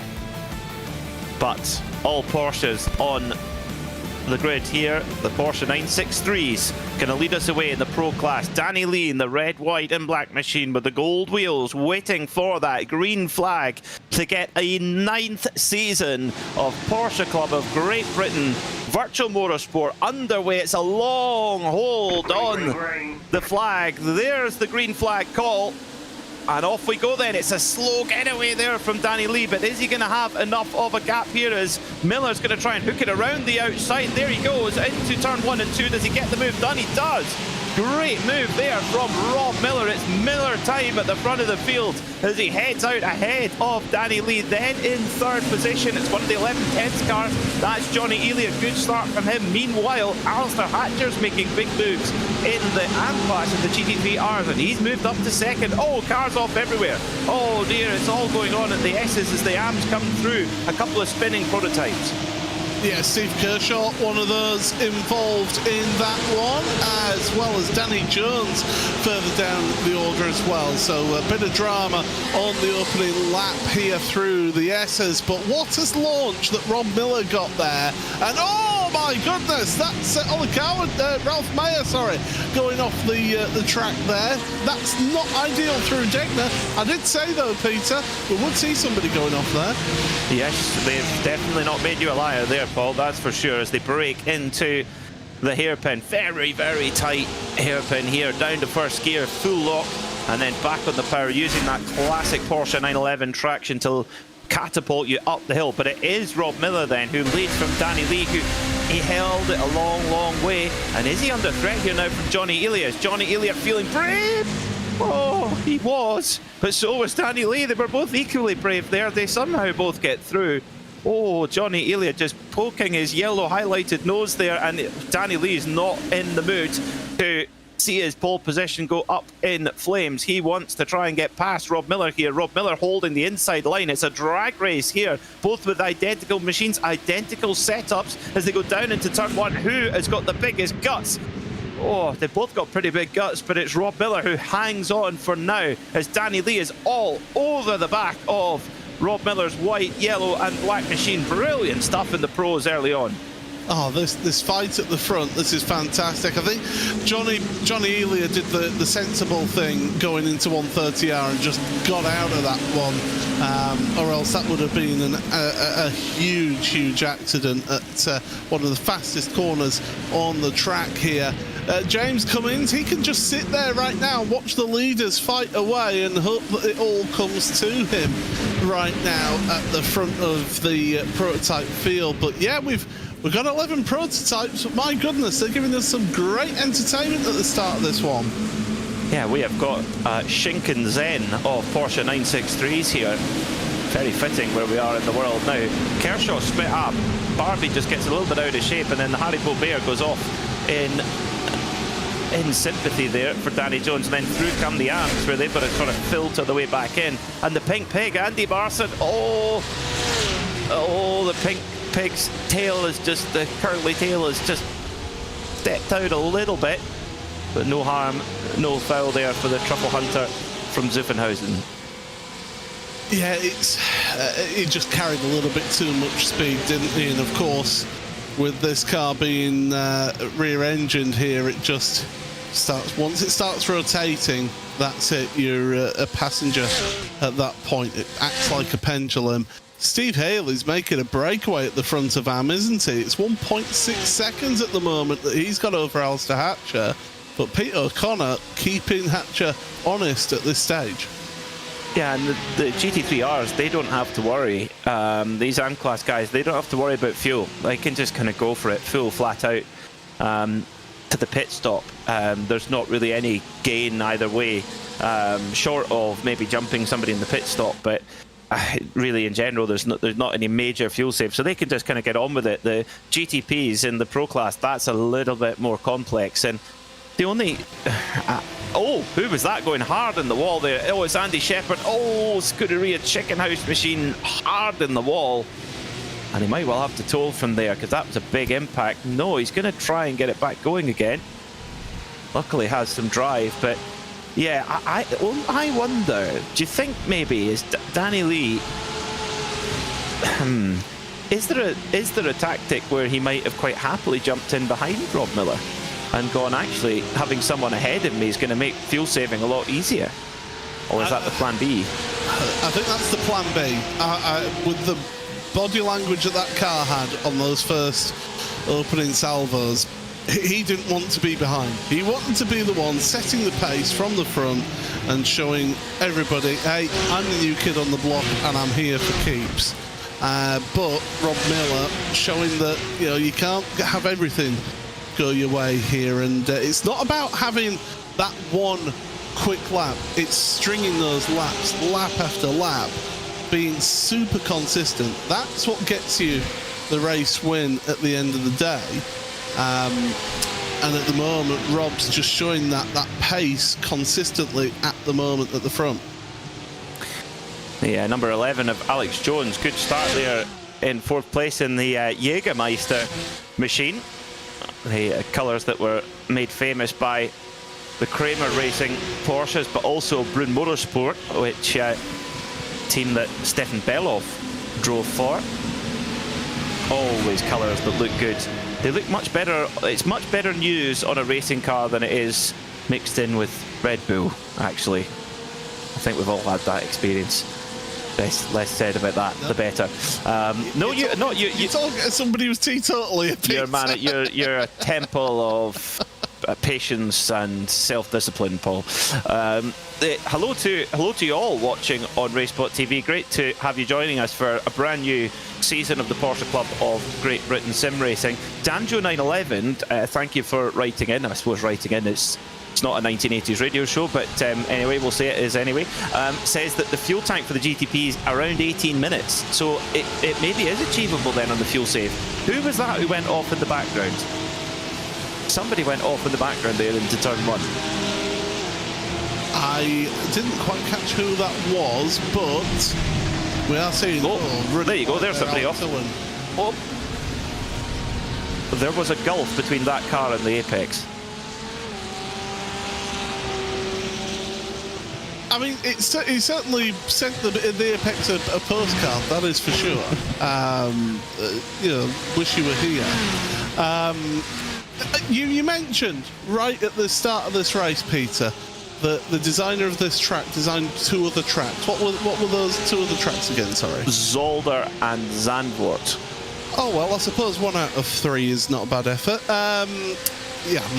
But all Porsches on the grid here, the Porsche 963s going to lead us away in the pro class. Danny Lee in the red, white and black machine with the gold wheels, waiting for that green flag to get a 9th season of Porsche Club of Great Britain Virtual Motorsport underway. It's a long hold on the flag. There's the green flag call. And off we go then. It's a slow getaway there from Danny Lee, but is he going to have enough of a gap here as Miller's going to try and hook it around the outside? There he goes into turn 1 and 2. Does he get the move done? He does. Great move there from Rob Miller. It's Miller time at the front of the field as he heads out ahead of Danny Lee. Then in third position, it's one of the 11-10th cars. That's Johnny Ely. A good start from him. Meanwhile, Alistair Hatcher's making big moves in the AM class of the GT3Rs, and he's moved up to second. Oh, cars off everywhere. Oh dear, it's all going on at the S's as the AMs come through. A couple of spinning prototypes. Yeah, Steve Kershaw, one of those involved in that one, as well as Danny Jones further down the order as well. So a bit of drama on the opening lap here through the S's. But what has launched that Rob Miller got there? And oh my goodness, that's Ralph Mayer, sorry, going off the track there. That's not ideal through Degner. I did say though, Peter, we would see somebody going off there. Yes, they've definitely not made you a liar there, Paul, that's for sure, as they break into the hairpin. Very, very tight hairpin here, down to first gear, full lock, and then back on the power, using that classic Porsche 911 traction to catapult you up the hill. But it is Rob Miller then who leads from Danny Lee, who he held it a long, long way. And is he under threat here now from Johnny Elias? Johnny Elias feeling brave. Oh, he was, but so was Danny Lee. They were both equally brave there. They somehow both get through. Oh, Johnny Elia just poking his yellow highlighted nose there, and Danny Lee is not in the mood to see his pole position go up in flames. He wants to try and get past Rob Miller here. Rob Miller holding the inside line. It's a drag race here, both with identical machines, identical setups as they go down into turn 1. Who has got the biggest guts? Oh, they've both got pretty big guts, but it's Rob Miller who hangs on for now as Danny Lee is all over the back of Rob Miller's white, yellow and black machine. Brilliant stuff in the pros early on. Oh, this fight at the front, this is fantastic. I think Johnny Elia did the sensible thing going into 130R and just got out of that one, or else that would have been a huge accident at one of the fastest corners on the track here. James Cummins, he can just sit there right now and watch the leaders fight away and hope that it all comes to him right now at the front of the prototype field. But yeah, we've got 11 prototypes, but my goodness, they're giving us some great entertainment at the start of this one. Yeah, we have got Shinken Zen of Porsche 963s here. Very fitting where we are in the world now. Kershaw split up. Barbie just gets a little bit out of shape, and then the Haribo Bear goes off in sympathy there for Danny Jones, and then through come the Amps where they've got to sort of filter the way back in. And the Pink Pig, Andy Marston, oh, Oh, the pink pig's tail is just, the curly tail is just stepped out a little bit, but no harm, no foul there for the truffle hunter from Zuffenhausen. Yeah, he just carried a little bit too much speed, didn't he? And of course, with this car being rear-engined here, it just starts, once it starts rotating, that's it, you're a passenger at that point. It acts like a pendulum. Steve Haley's making a breakaway at the front of Am, isn't he? It's 1.6 seconds at the moment that he's got over Alistair Hatcher, but Peter O'Connor keeping Hatcher honest at this stage. Yeah, and the GT3Rs, they don't have to worry. These AM class guys, they don't have to worry about fuel. They can just kind of go for it full flat out to the pit stop. There's not really any gain either way, short of maybe jumping somebody in the pit stop, but really in general there's not any major fuel save, so they can just kind of get on with it. The GTPs in the Pro class, that's a little bit more complex, and the only oh, who was that going hard in the wall there? Oh, it's Andy Shepherd. Oh, Scuderia Chicken House Machine hard in the wall, and he might well have to toll from there because that was a big impact. No, he's going to try and get it back going again. Luckily has some drive, but yeah, I wonder, do you think maybe is Danny Lee, is there a tactic where he might have quite happily jumped in behind Rob Miller and gone, actually having someone ahead of me is going to make fuel saving a lot easier? Or is that the plan B? I think that's the plan B. With the body language that that car had on those first opening salvos, he didn't want to be behind. He wanted to be the one setting the pace from the front and showing everybody, hey, I'm the new kid on the block and I'm here for keeps. But Rob Miller showing that, you know, you can't have everything go your way here, and it's not about having that one quick lap. It's stringing those laps, lap after lap, being super consistent. That's what gets you the race win at the end of the day. And at the moment, Rob's just showing that pace consistently at the moment at the front. Yeah, number 11 of Alex Jones. Good start there in 4th place in the Jägermeister machine. The colours that were made famous by the Kramer Racing Porsches, but also Brunn Motorsport, which team that Stefan Beloff drove for. Always colours that look good. They look much better. It's much better news on a racing car than it is mixed in with Red Bull, actually. I think we've all had that experience. Less said about that, the better. No, you talk as somebody who's teetotally a you're a temple of patience and self-discipline, Paul. Hello to you all watching on RaceSpotTV. Great to have you joining us for a brand new season of the Porsche Club of Great Britain Sim Racing. Danjo911, thank you for writing in. I suppose writing in is... It's not a 1980s radio show, but anyway, we'll say it is anyway. Says that the fuel tank for the GTP is around 18 minutes. So it maybe is achievable then on the fuel save. Who was that who went off in the background? Somebody went off in the background there into turn 1. I didn't quite catch who that was, but we are seeing... there you go, there's somebody off. Oh. There was a gulf between that car and the Apex. I mean, he certainly sent the Apex a postcard, that is for sure. You know, wish you were here. You mentioned right at the start of this race, Peter, that the designer of this track designed 2 other tracks. What were those 2 other tracks again, sorry? Zolder and Zandvoort. Oh, well, I suppose 1 out of 3 is not a bad effort. Yeah, I'm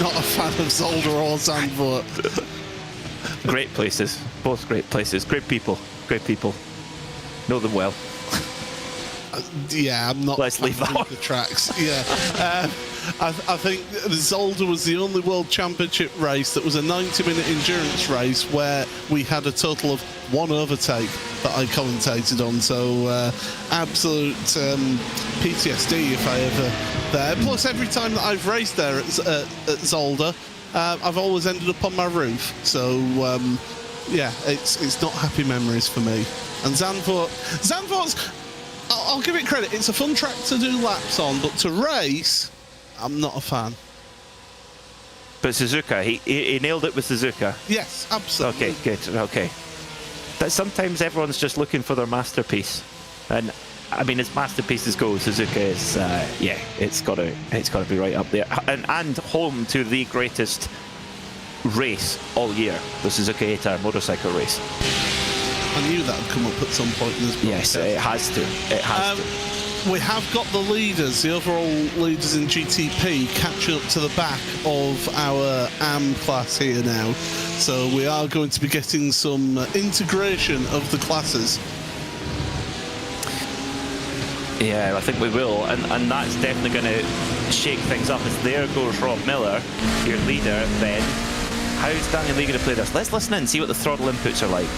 not a fan of Zolder or Zandvoort. Great places, both great places, great people, know them well. Yeah, I'm not. Let's leave that one. The tracks. Yeah, I think Zolder was the only World Championship race that was a 90-minute endurance race where we had a total of 1 overtake that I commentated on. So absolute PTSD if I ever there. Plus, every time that I've raced there at Zolder, I've always ended up on my roof. So yeah, it's not happy memories for me. And Zandvoort's, I'll give it credit. It's a fun track to do laps on, but to race, I'm not a fan. But Suzuka, he nailed it with Suzuka. Yes, absolutely. Okay, good. Okay. But sometimes everyone's just looking for their masterpiece, and I mean, as masterpieces go, Suzuka is, yeah, it's got to be right up there, and home to the greatest race all year, the Suzuka 8-hour motorcycle race. I knew that would come up at some point in this broadcast. Yes, it has to. It has to. We have got the leaders, the overall leaders in GTP, catching up to the back of our AM class here now. So we are going to be getting some integration of the classes. Yeah, I think we will, and that's definitely going to shake things up. As there goes Rob Miller, your leader. Then, how's Daniel Lee going to play this? Let's listen in and see what the throttle inputs are like.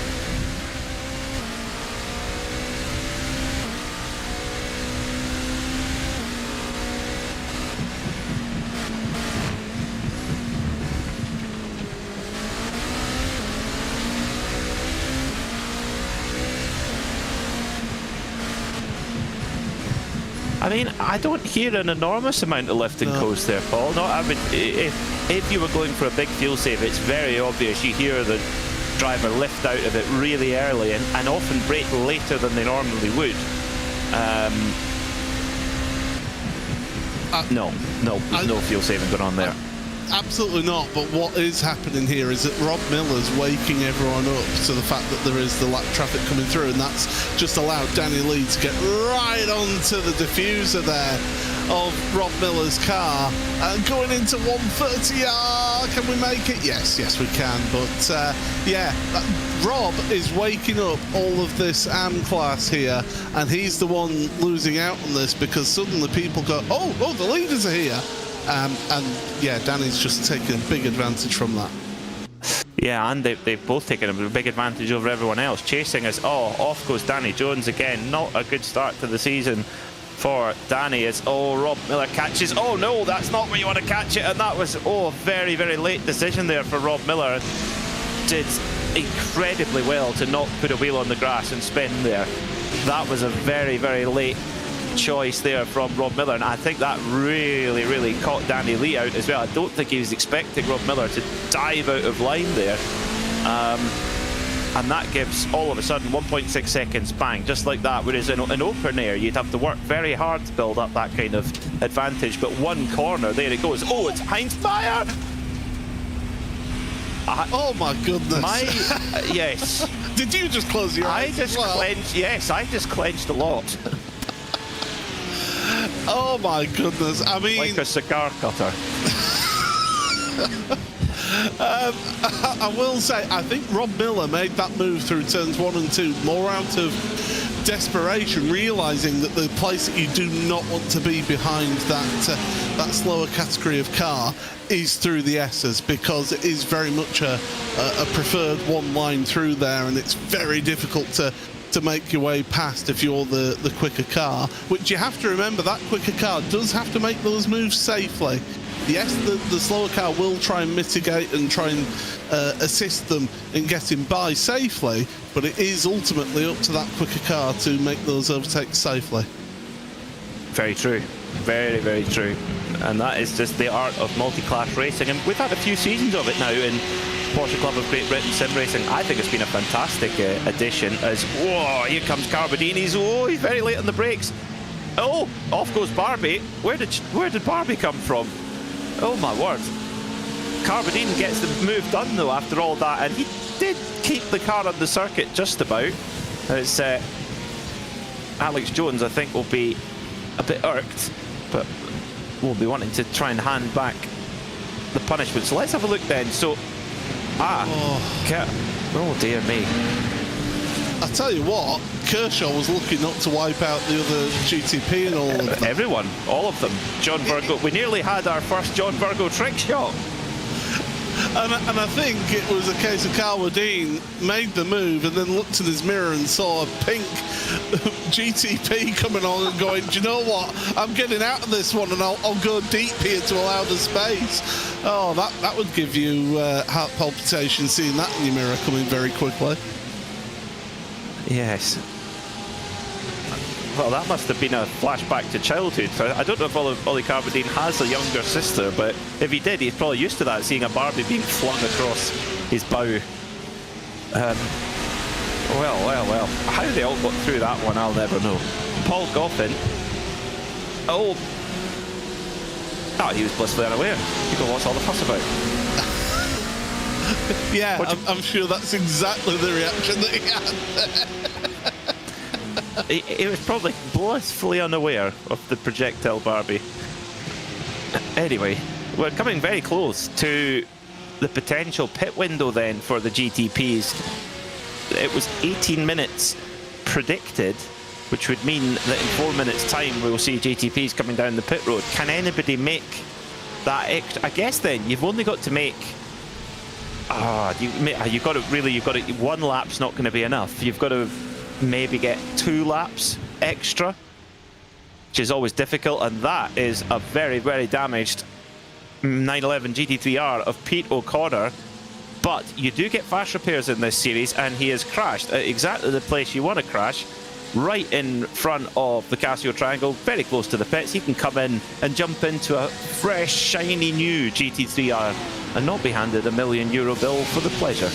I mean, I don't hear an enormous amount of lift and coast there, Paul. No, I mean, if you were going for a big fuel save, it's very obvious. You hear the driver lift out of it really early and often brake later than they normally would. No, there's no fuel saving going on there. Absolutely not, but what is happening here is that Rob Miller's waking everyone up to the fact that there is the lap traffic coming through, and that's just allowed Danny Lee to get right onto the diffuser there of Rob Miller's car and going into 130. Can we make it? Yes, we can. But yeah, Rob is waking up all of this AM class here, and he's the one losing out on this because suddenly people go, oh, the leaders are here. And yeah, Danny's just taken a big advantage from that. Yeah, and they've both taken a big advantage over everyone else. Chasing us. Oh, off goes Danny Jones again. Not a good start to the season for Danny. As Rob Miller catches. Oh no, that's not where you want to catch it. And that was a very, very late decision there for Rob Miller. Did incredibly well to not put a wheel on the grass and spin there. That was a very, very late choice there from Rob Miller, and I think that really caught Danny Lee out as well. I don't think he was expecting Rob Miller to dive out of line there, and that gives all of a sudden 1.6 seconds, bang, just like that. Whereas in open air you'd have to work very hard to build up that kind of advantage, but one corner, there it goes. Oh, it's Heinz Fire. Oh my goodness. Yes. Did you just close your eyes? Yes, I just clenched a lot. Oh my goodness, I mean... Like a cigar cutter. I will say, I think Rob Miller made that move through turns 1 and 2 more out of desperation, realising that the place that you do not want to be behind that slower category of car is through the S's, because it is very much a preferred one line through there, and it's very difficult to make your way past if you're the quicker car, which you have to remember, that quicker car does have to make those moves safely. Yes, the slower car will try and mitigate and try and assist them in getting by safely, but it is ultimately up to that quicker car to make those overtakes safely. Very true. Very, very true. And that is just the art of multi-class racing, and we've had a few seasons of it now in Porsche Club of Great Britain Sim Racing. I think it's been a fantastic addition. As whoa, here comes Carbadini's. Oh, he's very late on the brakes. Oh, off goes Barbie. Where did Barbie come from? Oh my word. Carbadini gets the move done though after all that, and he did keep the car on the circuit just about. As Alex Jones, I think, will be a bit irked, but will be wanting to try and hand back the punishment. So let's have a look then. So oh dear me. I tell you what, Kershaw was lucky not to wipe out the other GTP and all of them. Everyone, all of them. John Virgo. We nearly had our first John Virgo trick shot. And I think it was a case of Carl Wadine made the move and then looked in his mirror and saw a pink GTP coming on and going, do you know what? I'm getting out of this one and I'll go deep here to allow the space. Oh, that would give you heart palpitations seeing that in your mirror coming very quickly. Yes. Well, that must have been a flashback to childhood. I don't know if Ollie Carbadine has a younger sister, but if he did, he's probably used to that, seeing a Barbie being flung across his bow. Well. How they all got through that one, I'll never know. Paul Goffin. Oh, he was blissfully unaware. People, what's all the fuss about? Yeah, I'm sure that's exactly the reaction that he had. He was probably blissfully unaware of the projectile Barbie. Anyway, we're coming very close to the potential pit window then for the GTPs. It was 18 minutes predicted, which would mean that in 4 minutes' time we'll see GTPs coming down the pit road. Can anybody make that extra? I guess then you've only got to make. You've got to one lap's not going to be enough. You've got to maybe get 2 laps extra, which is always difficult, and that is a very, very damaged 911 GT3R of Pete O'Connor. But you do get fast repairs in this series, and he has crashed at exactly the place you want to crash, right in front of the Casio Triangle, very close to the pits. He can come in and jump into a fresh, shiny new GT3R and not be handed €1 million bill for the pleasure.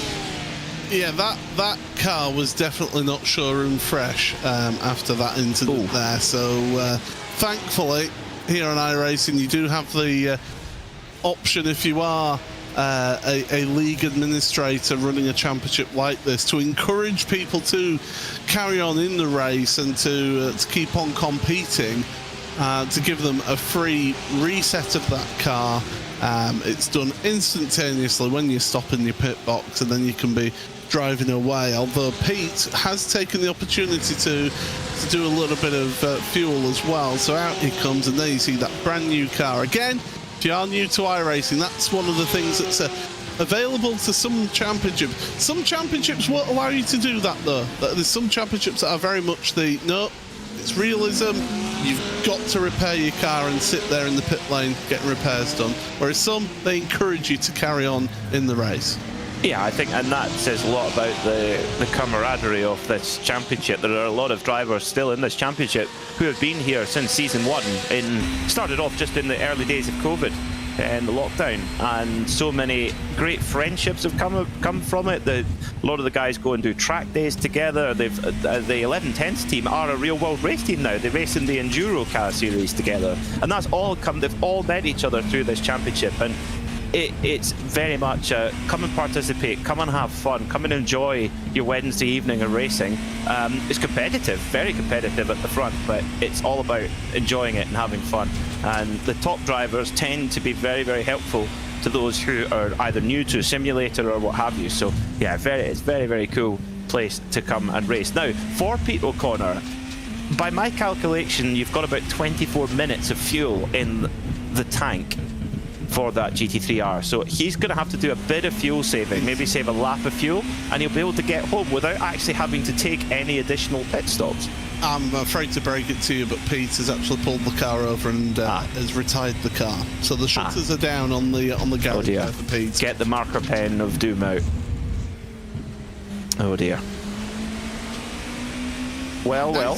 Yeah, that car was definitely not showroom fresh after that incident there. So thankfully, here on iRacing, you do have the option, if you are a league administrator running a championship like this, to encourage people to carry on in the race and to keep on competing, to give them a free reset of that car. It's done instantaneously when you stop in your pit box, and then you can be driving away. Although Pete has taken the opportunity to do a little bit of fuel as well. So out he comes, and there you see that brand new car. Again, if you are new to iRacing, that's one of the things that's available to some championships. Some championships won't allow you to do that though. There's some championships that are very much no, it's realism. You've got to repair your car and sit there in the pit lane getting repairs done. Whereas some, they encourage you to carry on in the race. Yeah, I think, and that says a lot about the camaraderie of this championship. There are a lot of drivers still in this championship who have been here since season 1. Started off just in the early days of COVID and the lockdown, and so many great friendships have come from it. A lot of the guys go and do track days together. The 1110s team are a real world race team now. They race in the Enduro car series together, and that's all come. They've all met each other through this championship, and it's very much come and participate, come and have fun, come and enjoy your Wednesday evening of racing. It's competitive, very competitive at the front, but it's all about enjoying it and having fun. And the top drivers tend to be very, very helpful to those who are either new to a simulator or what have you. So yeah, it's very, very cool place to come and race. Now, for Pete O'Connor, by my calculation, you've got about 24 minutes of fuel in the tank for that GT3R, so he's going to have to do a bit of fuel saving, maybe save a lap of fuel, and he'll be able to get home without actually having to take any additional pit stops. I'm afraid to break it to you, but Pete has actually pulled the car over and has retired the car. So the shutters are down on the garage there for Pete. Get the marker pen of doom out. Oh dear. Well.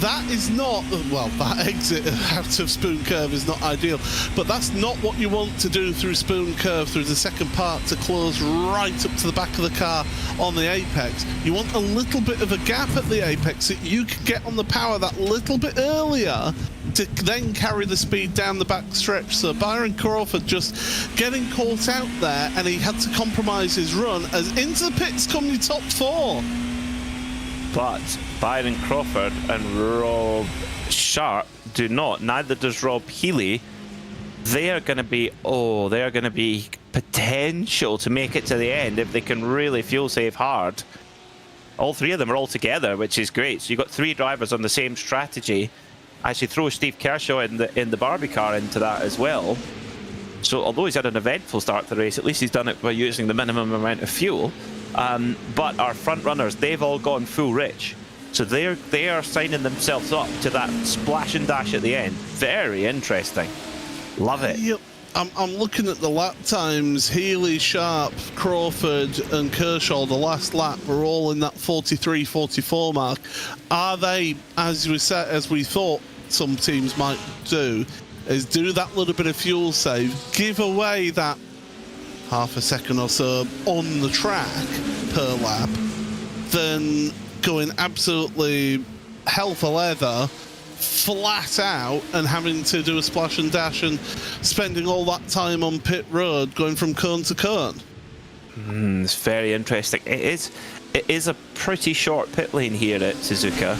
That is not, that exit out of Spoon Curve is not ideal, but that's not what you want to do through Spoon Curve, through the second part, to close right up to the back of the car on the apex. You want a little bit of a gap at the apex so you can get on the power that little bit earlier to then carry the speed down the back stretch. So Byron Crawford just getting caught out there, and he had to compromise his run as into the pits come your top 4. But Byron Crawford and Rob Sharp do not. Neither does Rob Healy. They are going to be potential to make it to the end if they can really fuel save hard. All 3 of them are all together, which is great. So you've got 3 drivers on the same strategy. Actually, throw Steve Kershaw in the Barbie car into that as well. So although he's had an eventful start to the race, at least he's done it by using the minimum amount of fuel. But our front runners, they've all gone full rich. So they are signing themselves up to that splash and dash at the end. Very interesting. Love it. Yep. I'm looking at the lap times. Healy, Sharp, Crawford and Kershaw, the last lap, were all in that 43-44 mark. Are they, as we thought some teams might do, is do that little bit of fuel save, give away that half a second or so on the track per lap, then going absolutely hell for leather, flat out, and having to do a splash and dash and spending all that time on pit road going from cone to cone? It's very interesting. It is a pretty short pit lane here at Suzuka.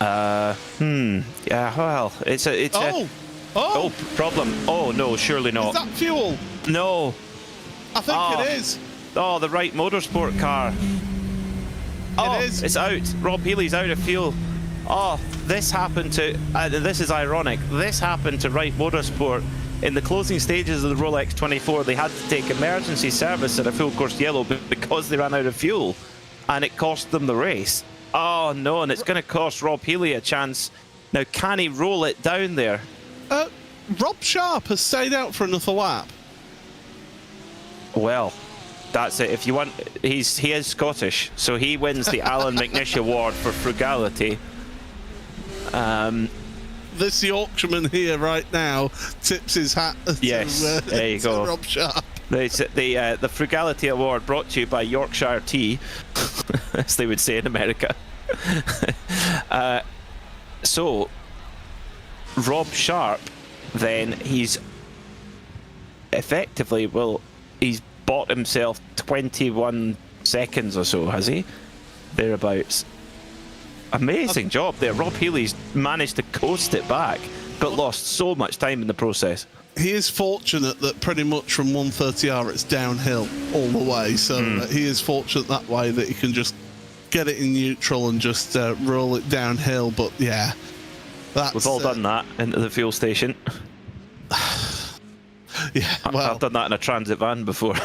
Yeah, well, it's a problem. Oh no, surely not. Is that fuel? No. I think it is. Oh, the right motorsport car. Oh, it is. It's out. Rob Healy's out of fuel. Oh, this happened to, this is ironic, this happened to Wright Motorsport in the closing stages of the Rolex 24. They had to take emergency service at a full course yellow because they ran out of fuel, and it cost them the race. Oh no, and it's going to cost Rob Healy a chance. Now, can he roll it down there? Rob Sharp has stayed out for another lap. Well, that's it. If you want, he is Scottish, so he wins the Alan McNish Award for frugality. This Yorkshireman here right now tips his hat to, there you go. Rob Sharp. The Frugality Award brought to you by Yorkshire Tea, as they would say in America. So, Rob Sharp, then, he's effectively, he's bought himself 21 seconds or so, has he? Thereabouts. Amazing job there. Rob Healy's managed to coast it back, but lost so much time in the process. He is fortunate that pretty much from 130R it's downhill all the way, so he is fortunate that way that he can just get it in neutral and just roll it downhill. But yeah, we've all done that into the fuel station. Yeah, well, I've done that in a transit van before.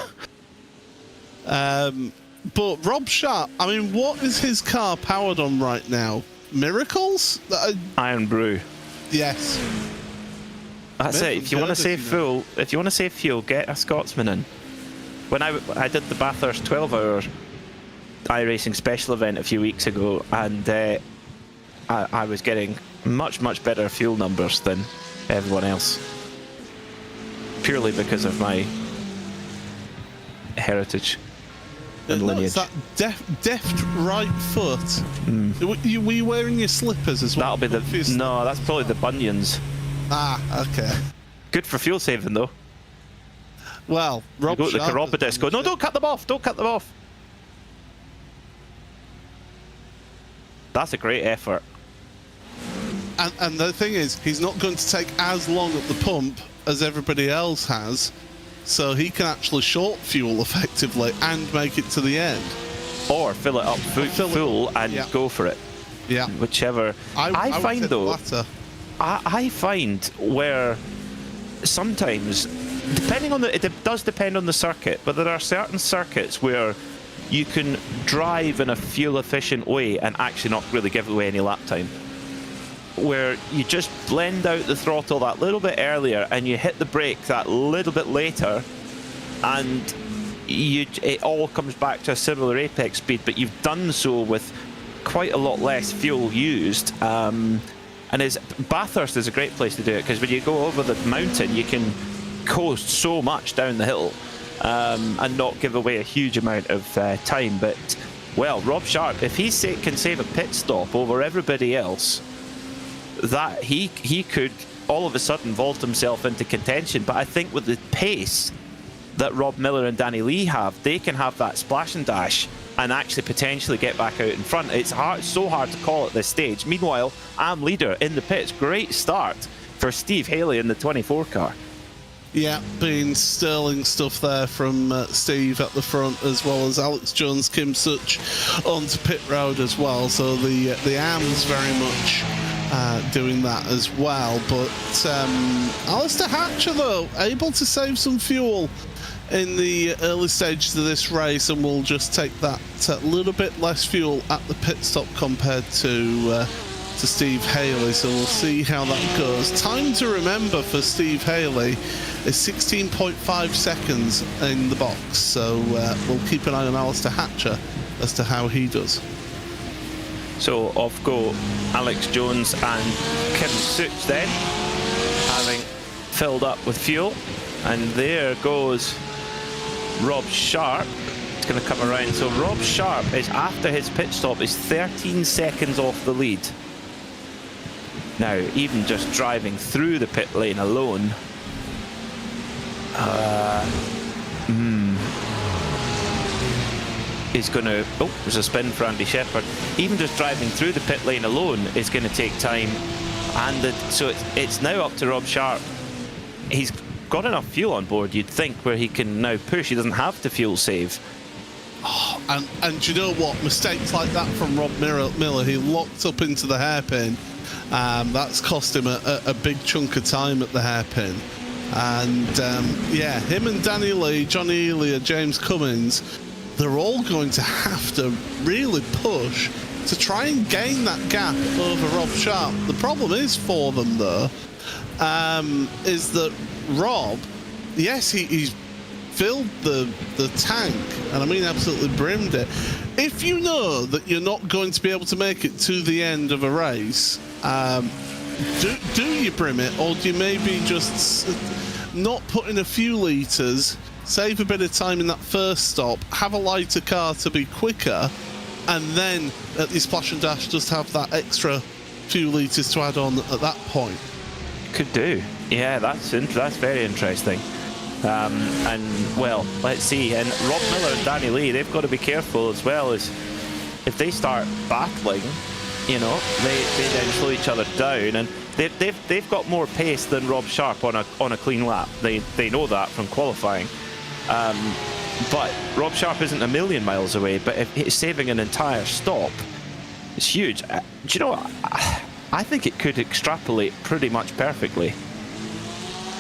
But Rob Sharp, I mean, what is his car powered on right now? Miracles? Iron Brew. Yes. That's it. If you want to save fuel, get a Scotsman in. When I did the Bathurst 12-hour iRacing special event a few weeks ago, and I was getting much better fuel numbers than everyone else, purely because of my heritage and lineage. That deft right foot. Were you wearing your slippers as well? That'll be no, that's probably the bunions. Ah, okay. Good for fuel saving though. Well, Rob Go to the Sharp Chiropodist. Go, no, don't cut them off. Don't cut them off. That's a great effort. And the thing is, he's not going to take as long at the pump as everybody else has, so he can actually short fuel effectively and make it to the end. Or fill it up full and go for it. Yeah. Whichever. I find though, I find where sometimes, it does depend on the circuit, but there are certain circuits where you can drive in a fuel efficient way and actually not really give away any lap time. Where you just blend out the throttle that little bit earlier and you hit the brake that little bit later, and it all comes back to a similar apex speed, but you've done so with quite a lot less fuel used. And Bathurst is a great place to do it, because when you go over the mountain you can coast so much down the hill and not give away a huge amount of time. But, well, Rob Sharp, if he can save a pit stop over everybody else, that he could all of a sudden vault himself into contention. But I think with the pace that Rob Miller and Danny Lee have, they can have that splash and dash and actually potentially get back out in front. It's so hard to call at this stage. Meanwhile, I'm leader in the pits. Great start for Steve Haley in the 24 car. Yeah, being sterling stuff there from Steve at the front, as well as Alex Jones, Kim Such onto pit road as well. So the arms very much doing that as well. But Alistair Hatcher, though, able to save some fuel in the early stages of this race, and will just take that little bit less fuel at the pit stop compared to Steve Haley. So we'll see how that goes. Time to remember for Steve Haley is 16.5 seconds in the box. So we'll keep an eye on Alistair Hatcher as to how he does. So off go Alex Jones and Kim Such then, having filled up with fuel. And there goes Rob Sharp. It's going to come around. So Rob Sharp is, after his pit stop, is 13 seconds off the lead. Now, even just driving through the pit lane alone, is going to... Oh, there's a spin for Andy Shepherd. Even just driving through the pit lane alone is going to take time. And so it's now up to Rob Sharp. He's got enough fuel on board, you'd think, where he can now push. He doesn't have to fuel save. Oh, and you know what? Mistakes like that from Rob Miller, he locked up into the hairpin. That's cost him a big chunk of time at the hairpin. And yeah, him and Danny Lee, Johnny Elia, James Cummins, they're all going to have to really push to try and gain that gap over Rob Sharp. The problem is for them, though, is that Rob, yes, he's filled the tank, and I mean absolutely brimmed it. If you know that you're not going to be able to make it to the end of a race, do you brim it, or do you maybe just not put in a few litres, save a bit of time in that first stop, have a lighter car to be quicker, and then at the splash and dash just have that extra few litres to add on at that point? Could do. Yeah, that's very interesting. And well, let's see. And Rob Miller and Danny Lee, they've got to be careful as well, as if they start battling, you know, they then slow each other down, and they've got more pace than Rob Sharp on a clean lap. They know that from qualifying. But Rob Sharp isn't a million miles away. But if he's saving an entire stop, it's huge. Do you know what? I think it could extrapolate pretty much perfectly,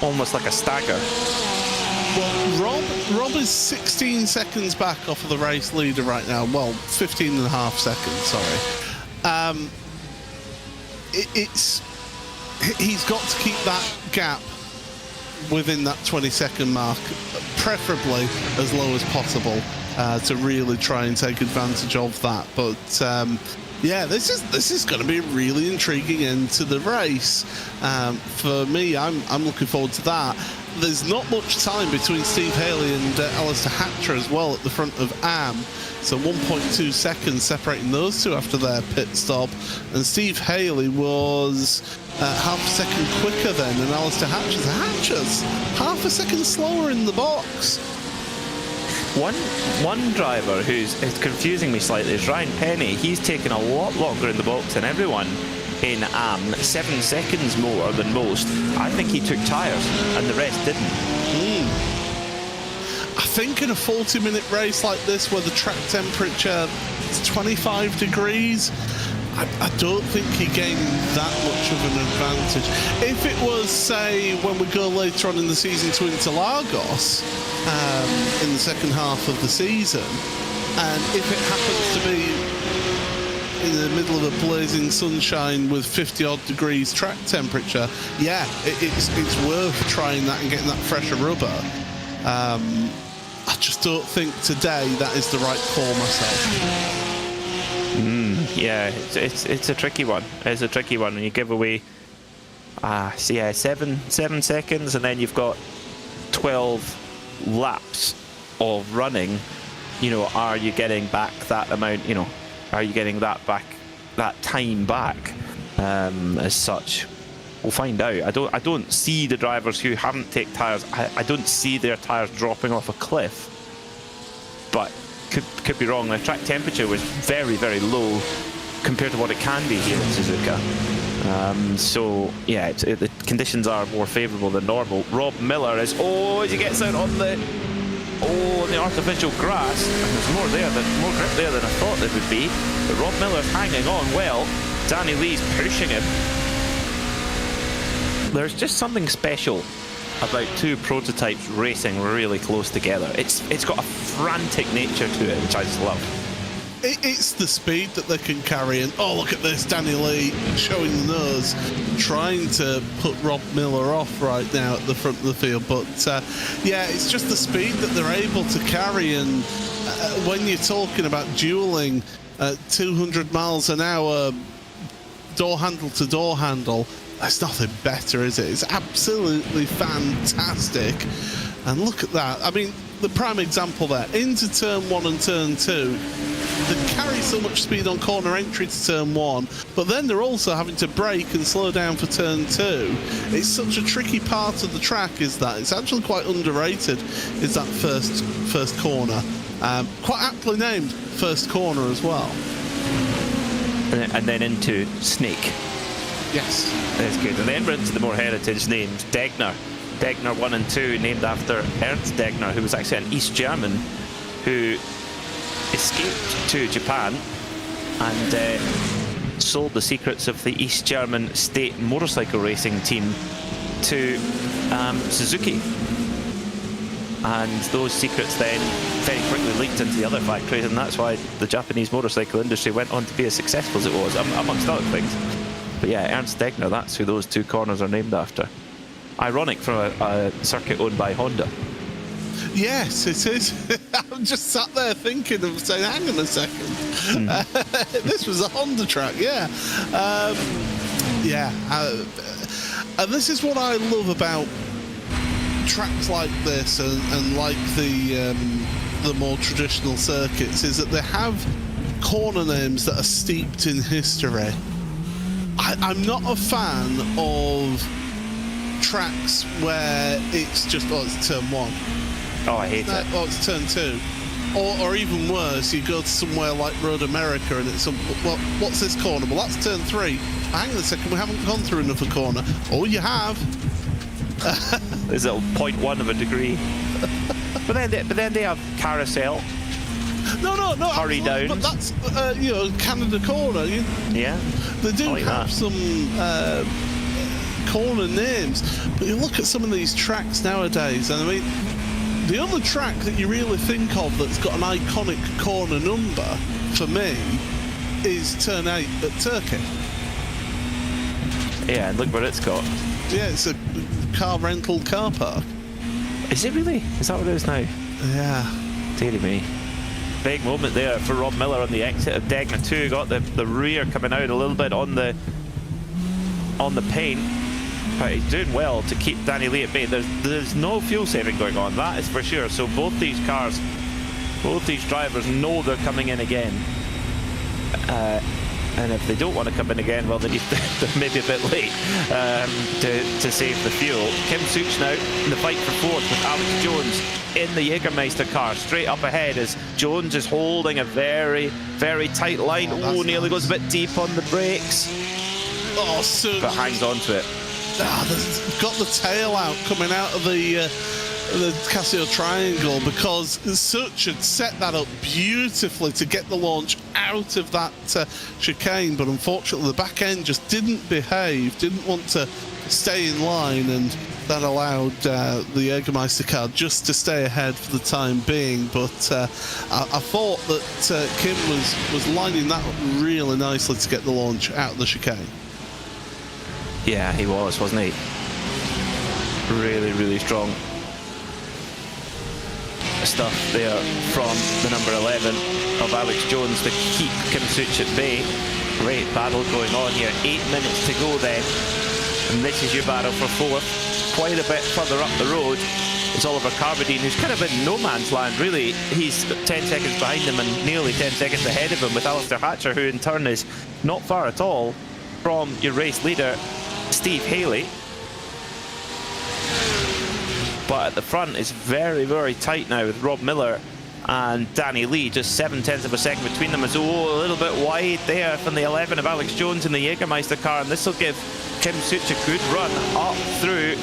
almost like a stagger. Well, Rob is 16 seconds back off of the race leader right now. Well, 15 and a half seconds, sorry. He's got to keep that gap within that 20-second mark, preferably as low as possible, to really try and take advantage of that. But yeah, this is going to be a really intriguing end to the race. For me, I'm looking forward to that. There's not much time between Steve Haley and Alistair Hatcher as well at the front of AM. So 1.2 seconds separating those two after their pit stop. And Steve Haley was half a second quicker then than Alistair Hatcher. Hatcher's half a second slower in the box. One driver who's confusing me slightly is Ryan Penny. He's taken a lot longer in the box than everyone in AM, 7 seconds more than most. I think he took tyres and the rest didn't. I think in a 40-minute race like this, where the track temperature is 25 degrees, I don't think he gained that much of an advantage. If it was, say, when we go later on in the season to Interlagos, in the second half of the season, and if it happens to be in the middle of a blazing sunshine with 50-odd degrees track temperature, yeah, it's worth trying that and getting that fresher rubber. I just don't think today that is the right call myself. Yeah, it's a tricky one. It's a tricky one when you give away, so yeah, 7 seconds, and then you've got 12 laps of running. You know, are you getting back that amount? You know, are you getting that back, that time back? As such, we'll find out. I don't see the drivers who haven't taken tyres. I don't see their tyres dropping off a cliff, but could be wrong. The track temperature was very, very low compared to what it can be here in Suzuka. So yeah, the conditions are more favourable than normal. Rob Miller is, as he gets out on the artificial grass, and there's more grip there than I thought there would be. But Rob Miller's hanging on well. Danny Lee's pushing him. there's just something special about two prototypes racing really close together. It's got a frantic nature to it, which I just love. It's the speed that they can carry, and oh, look at this, Danny Lee showing the nose, trying to put Rob Miller off right now at the front of the field. But yeah, it's just the speed that they're able to carry, and when you're talking about dueling at 200 miles an hour, door handle to door handle, there's nothing better, is it? It's absolutely fantastic. And look at that. I mean, the prime example there, into turn 1 and turn 2, they carry so much speed on corner entry to turn 1, but then they're also having to brake and slow down for turn 2. It's such a tricky part of the track, is that. It's actually quite underrated, is that first corner. Quite aptly named first corner as well. And then into Snake. Yes. That's good. And then we're into the more heritage names. Degner. Degner 1 and 2, named after Ernst Degner, who was actually an East German who escaped to Japan and sold the secrets of the East German state motorcycle racing team to Suzuki. And those secrets then very quickly leaked into the other factories, and that's why the Japanese motorcycle industry went on to be as successful as it was, amongst other things. But yeah, Ernst Degner, that's who those two corners are named after. Ironic from a circuit owned by Honda. Yes, it is. I'm just sat there thinking of saying, hang on a second. This was a Honda track, yeah. And this is what I love about tracks like this and like the more traditional circuits, is that they have corner names that are steeped in history. I'm not a fan of tracks where it's just, oh, it's turn 1. Oh, I hate it. Oh, it's turn 2. Or even worse, you go to somewhere like Road America and it's, well, what's this corner? Well, that's turn 3. Hang on a second, we haven't gone through another corner. Oh, you have. There's a 0.1 of a degree. but then they have carousel. No. Hurry down. But that's Canada corner. Yeah. They do like have some corner names, but you look at some of these tracks nowadays, and I mean, the other track that you really think of that's got an iconic corner number for me is turn 8 at Turkey. Yeah, and look what it's got. Yeah, it's a car rental car park. Is it really? Is that what it is now? Yeah. Dearie me. Big moment there for Rob Miller on the exit of Degner 2. Got the rear coming out a little bit on the paint. But he's doing well to keep Danny Lee at bay. There's no fuel saving going on, that is for sure. So both these cars, both these drivers know they're coming in again. And if they don't want to come in again, well, they're maybe a bit late to save the fuel. Kim Such now in the fight for fourth with Alex Jones in the Jägermeister car, straight up ahead as Jones is holding a very, very tight line. Oh, nearly goes a bit deep on the brakes. Oh, Such. But hangs on to it. Got the tail out coming out of the Casio Triangle, because Such had set that up beautifully to get the launch out of that chicane, but unfortunately the back end just didn't behave, didn't want to stay in line, and that allowed the Jägermeister car just to stay ahead for the time being. But I thought that Kim was lining that up really nicely to get the launch out of the chicane. Yeah, he was, wasn't he? Really, really strong stuff there from the number 11 of Alex Jones to keep Kim Such at bay. Great battle going on here. 8 minutes to go then. And this is your battle for fourth. Quite a bit further up the road is Oliver Carbadine, who's kind of in no man's land, really. He's 10 seconds behind him and nearly 10 seconds ahead of him, with Alistair Hatcher, who in turn is not far at all from your race leader, Steve Haley. But at the front it's very, very tight now with Rob Miller and Danny Lee, just 0.7 of a second between them. As a little bit wide there from the 11 of Alex Jones in the Jägermeister car, and this will give Kim Such a good run up through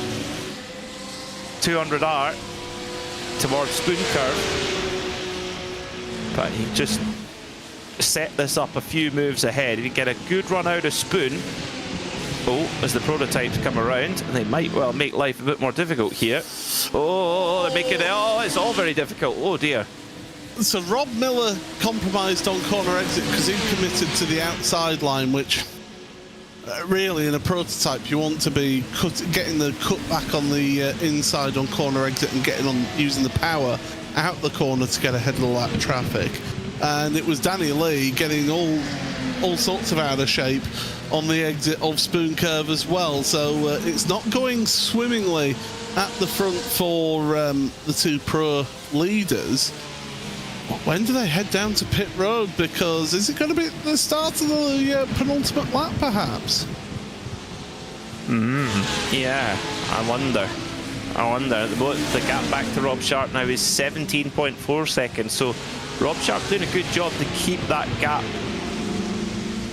200R towards Spoon Curve. But he just set this up a few moves ahead. He get a good run out of Spoon, Oh, as the prototypes come around, they might well make life a bit more difficult here. Oh, they're making it. Oh, it's all very difficult. Oh dear. So Rob Miller compromised on corner exit because he committed to the outside line, which really in a prototype you want to be getting the cut back on the inside on corner exit and getting on using the power out the corner to get ahead of all that traffic. And it was Danny Lee getting all sorts of out of shape on the exit of Spoon Curve as well. So it's not going swimmingly at the front for the two pro leaders. When do they head down to pit road? Because is it going to be the start of the penultimate lap, perhaps? Yeah, I wonder. The gap back to Rob Sharp now is 17.4 seconds. So Rob Sharp doing a good job to keep that gap,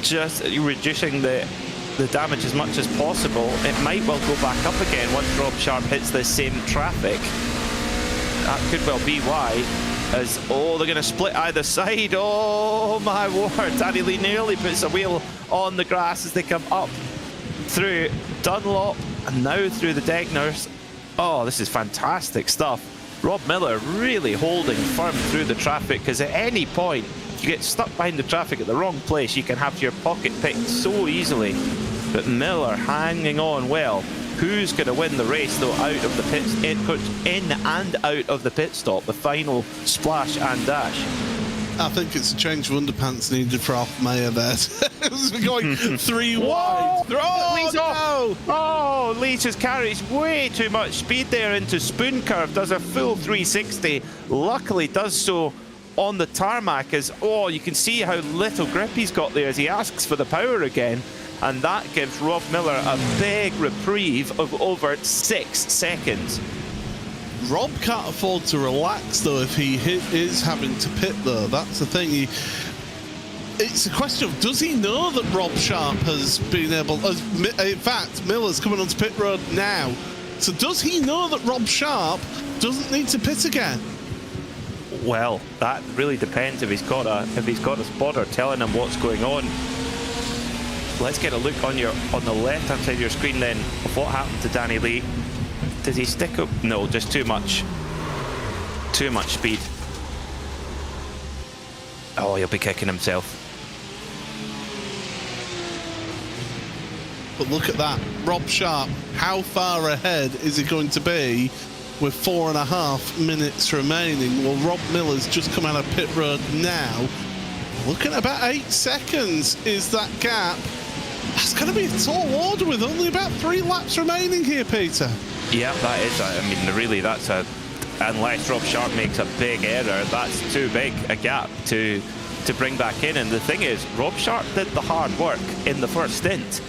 just reducing the damage as much as possible. It might well go back up again once Rob Sharp hits the same traffic. That could well be why. As, oh, they're going to split either side. Oh my word, Danny Lee nearly puts a wheel on the grass as they come up through Dunlop and now through the Degners. Oh, this is fantastic stuff. Rob Miller really holding firm through the traffic, because at any point you get stuck behind the traffic at the wrong place, you can have your pocket picked so easily. But Miller hanging on well. Who's going to win the race, though, out of the pits, in and out of the pit stop, the final splash and dash? I think it's a change of underpants needed for Alf Meyer there. It was going 3 wide. Lee's off. Oh, Lee just carries way too much speed there into Spoon Curve, does a full 360. Luckily does so on the tarmac as, oh, you can see how little grip he's got there as he asks for the power again. And that gives Rob Miller a big reprieve of over 6 seconds. Rob can't afford to relax, though, if he is having to pit, though. That's the thing. It's a question of, does he know that Rob Sharp has been able... in fact, Miller's coming onto pit road now. So does he know that Rob Sharp doesn't need to pit again? Well, that really depends if he's got a spotter telling him what's going on. Let's get a look on the left-hand side of your screen then of what happened to Danny Lee. Does he stick up? No, just too much speed. Oh, he'll be kicking himself. But look at that, Rob Sharp, how far ahead is he going to be with 4.5 minutes remaining? Well, Rob Miller's just come out of pit road now. Looking at about 8 seconds is that gap. That's going to be a tall order with only about 3 laps remaining here, Peter. Yeah, that is. I mean, really, that's unless Rob Sharp makes a big error, that's too big a gap to bring back in. And the thing is, Rob Sharp did the hard work in the first stint.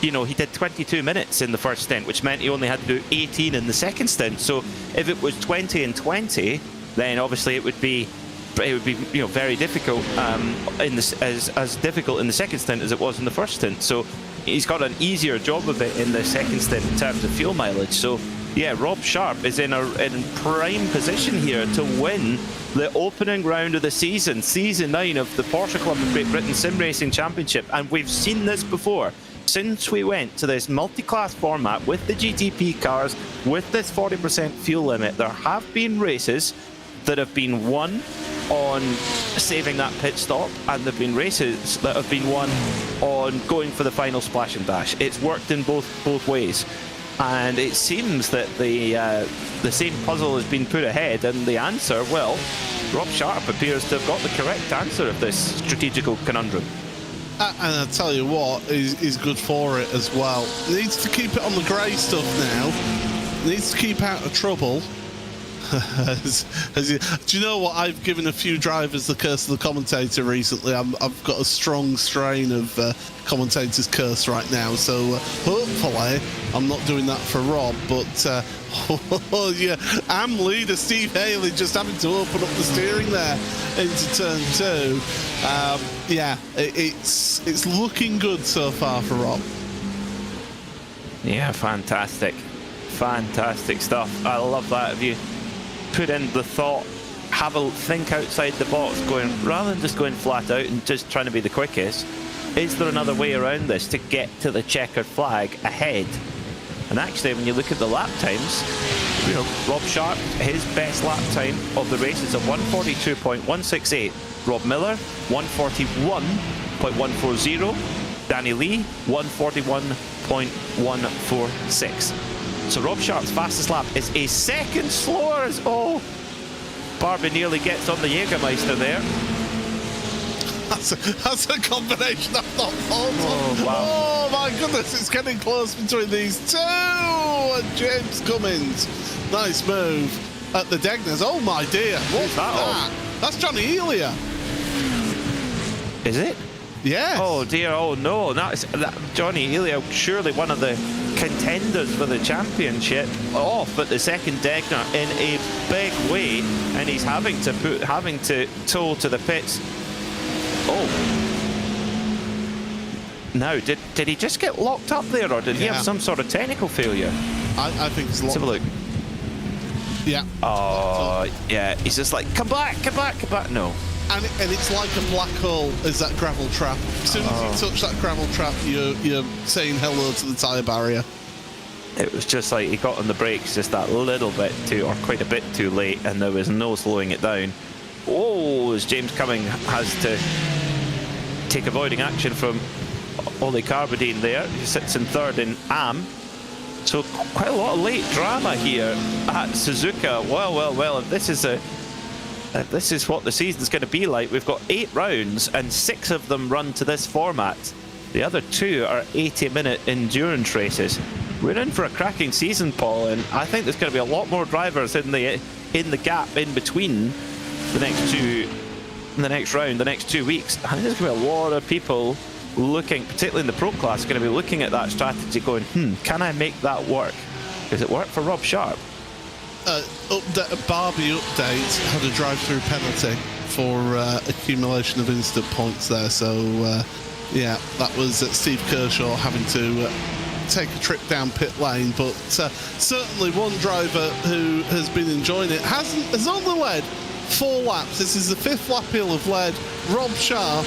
You know, he did 22 minutes in the first stint, which meant he only had to do 18 in the second stint. So if it was 20 and 20, then obviously it would be very difficult as difficult in the second stint as it was in the first stint. So he's got an easier job of it in the second stint in terms of fuel mileage. So yeah, Rob Sharp is in prime position here to win the opening round of the season 9 of the Porsche Club of Great Britain Sim Racing Championship. And we've seen this before. Since we went to this multi-class format with the GTP cars, with this 40% fuel limit, there have been races that have been won on saving that pit stop, and there have been races that have been won on going for the final splash and dash. It's worked in both ways, and it seems that the same puzzle has been put ahead, and the answer, well, Rob Sharp appears to have got the correct answer of this strategical conundrum. And I tell you what, he's good for it as well. Needs to keep it on the grey stuff now. Needs to keep out of trouble. Do you know what? I've given a few drivers the curse of the commentator recently. I've got a strong strain of commentator's curse right now, so hopefully I'm not doing that for Rob. But yeah, AM leader Steve Haley just having to open up the steering there into turn 2. Yeah, it's looking good so far for Rob. Yeah, fantastic stuff. I love that of you. Put in the thought, have a think outside the box, rather than just going flat out and just trying to be the quickest. is there another way around this to get to the checkered flag ahead? And actually, when you look at the lap times, you know, Rob Sharp, his best lap time of the race is a 142.168. Rob Miller, 141.140. Danny Lee, 141.146. So Rob Sharp's fastest lap is a second slower as, oh, Barbie nearly gets on the Jägermeister there. That's a combination I've not thought of. Oh, wow. Oh my goodness, it's getting close between these two. And James Cummins, nice move at the Degners. Oh my dear, what's that? That's Johnny Elia. Is it? Yes. Oh dear, oh no, that Johnny Elia, surely one of the contenders for the championship, off at the second Degner in a big way, and he's having to tow to the pits. Oh. Now, did he just get locked up there, or did he have some sort of technical failure? I think it's locked. Let's have a look. Yeah. Oh, yeah. He's just like, come back. No. And it's like a black hole, is that gravel trap. As soon as you touch that gravel trap, you're saying hello to the tyre barrier. It was just like he got on the brakes just that little bit too, or quite a bit too late, and there was no slowing it down. Oh, as James Cumming has to take avoiding action from Ollie Carbadine there, who sits in third in AM. So quite a lot of late drama here at Suzuka. Well, if this is what the season's going to be like, we've got 8 rounds and 6 of them run to this format. The other 2 are 80-minute endurance races. We're in for a cracking season, Paul, and I think there's going to be a lot more drivers in the gap in between the next round, the next 2 weeks. I think there's going to be a lot of people looking, particularly in the pro class, going to be looking at that strategy going, can I make that work? Does it work for Rob Sharp? Barbie update had a drive-through penalty for accumulation of instant points there. So, yeah, that was Steve Kershaw having to take a trip down pit lane. But certainly one driver who has been enjoying it has only led 4 laps. This is the 5th lap he'll have led. Rob Sharp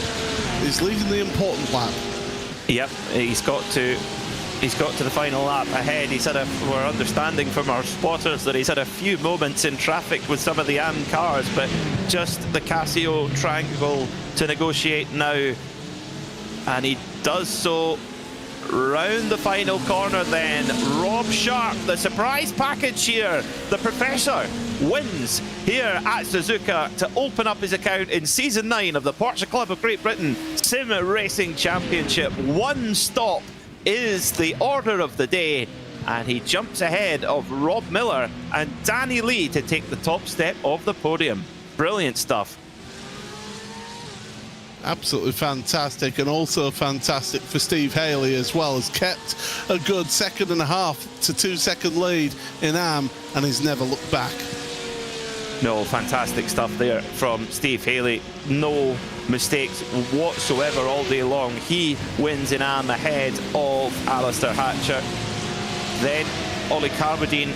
is leading the important lap. Yep, he's got to the final lap ahead. We're understanding from our spotters that he's had a few moments in traffic with some of the AM cars, but just the Casio triangle to negotiate now. And he does so round the final corner then. Rob Sharp, the surprise package here. The Professor wins here at Suzuka to open up his account in Season 9 of the Porsche Club of Great Britain Sim Racing Championship. 1 stop is the order of the day, and he jumps ahead of Rob Miller and Danny Lee to take the top step of the podium. Brilliant stuff. Absolutely fantastic, and also fantastic for Steve Haley as well. Has kept a good 1.5 to 2 second lead in AM, and he's never looked back. No, fantastic stuff there from Steve Haley. No mistakes whatsoever all day long. He wins in AM ahead of Alistair Hatcher. Then Ollie Carbadine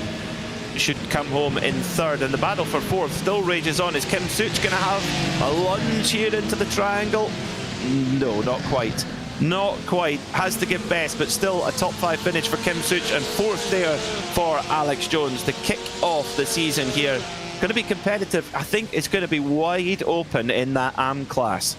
should come home in third, and the battle for fourth still rages on. Is Kim Such going to have a lunge here into the triangle? No, not quite. Not quite. Has to give best, but still a top 5 finish for Kim Such, and 4th there for Alex Jones to kick off the season here. Going to be competitive. I think it's going to be wide open in that AM class.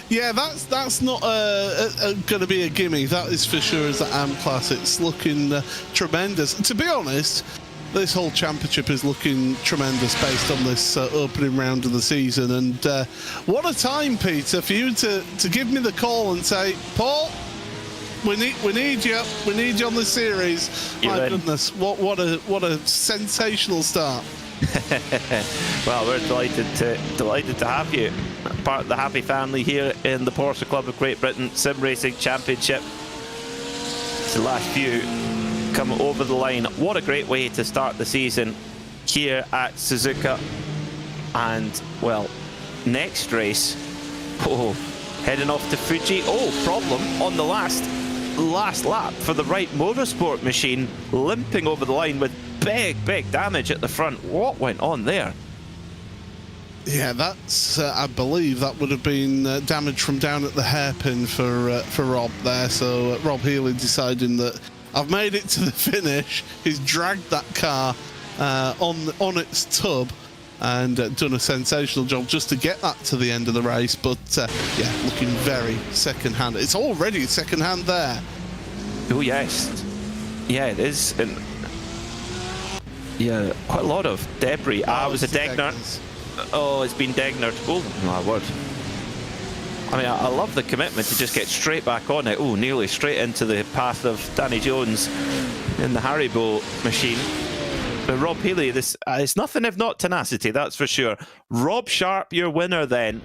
Yeah, that's not going to be a gimme. That is for sure as the AM class. It's looking tremendous. To be honest, this whole championship is looking tremendous based on this opening round of the season. And what a time, Peter, for you to give me the call and say, Paul, we need you. We need you on the series. My goodness, what a sensational start. Well, we're delighted to have you part of the happy family here in the Porsche Club of Great Britain Sim Racing Championship. The last few come over the line. What a great way to start the season here at Suzuka. And well, next race, heading off to Fuji. Problem on the last lap for the Wright Motorsport machine, limping over the line with big damage at the front. What went on there? Yeah, that's. I believe that would have been damage from down at the hairpin for Rob there. So Rob Healy deciding that I've made it to the finish. He's dragged that car on its tub and done a sensational job just to get that to the end of the race. But yeah, looking very second-hand. It's already second-hand there. Oh yes, yeah, it is. And yeah, quite a lot of debris. It was a Degner. Oh, it's been Degnered. Oh my word. I mean, I love the commitment to just get straight back on it. Oh, nearly straight into the path of Danny Jones in the Haribo machine. But Rob Healy, this it's nothing if not tenacity, that's for sure. Rob Sharp, your winner then.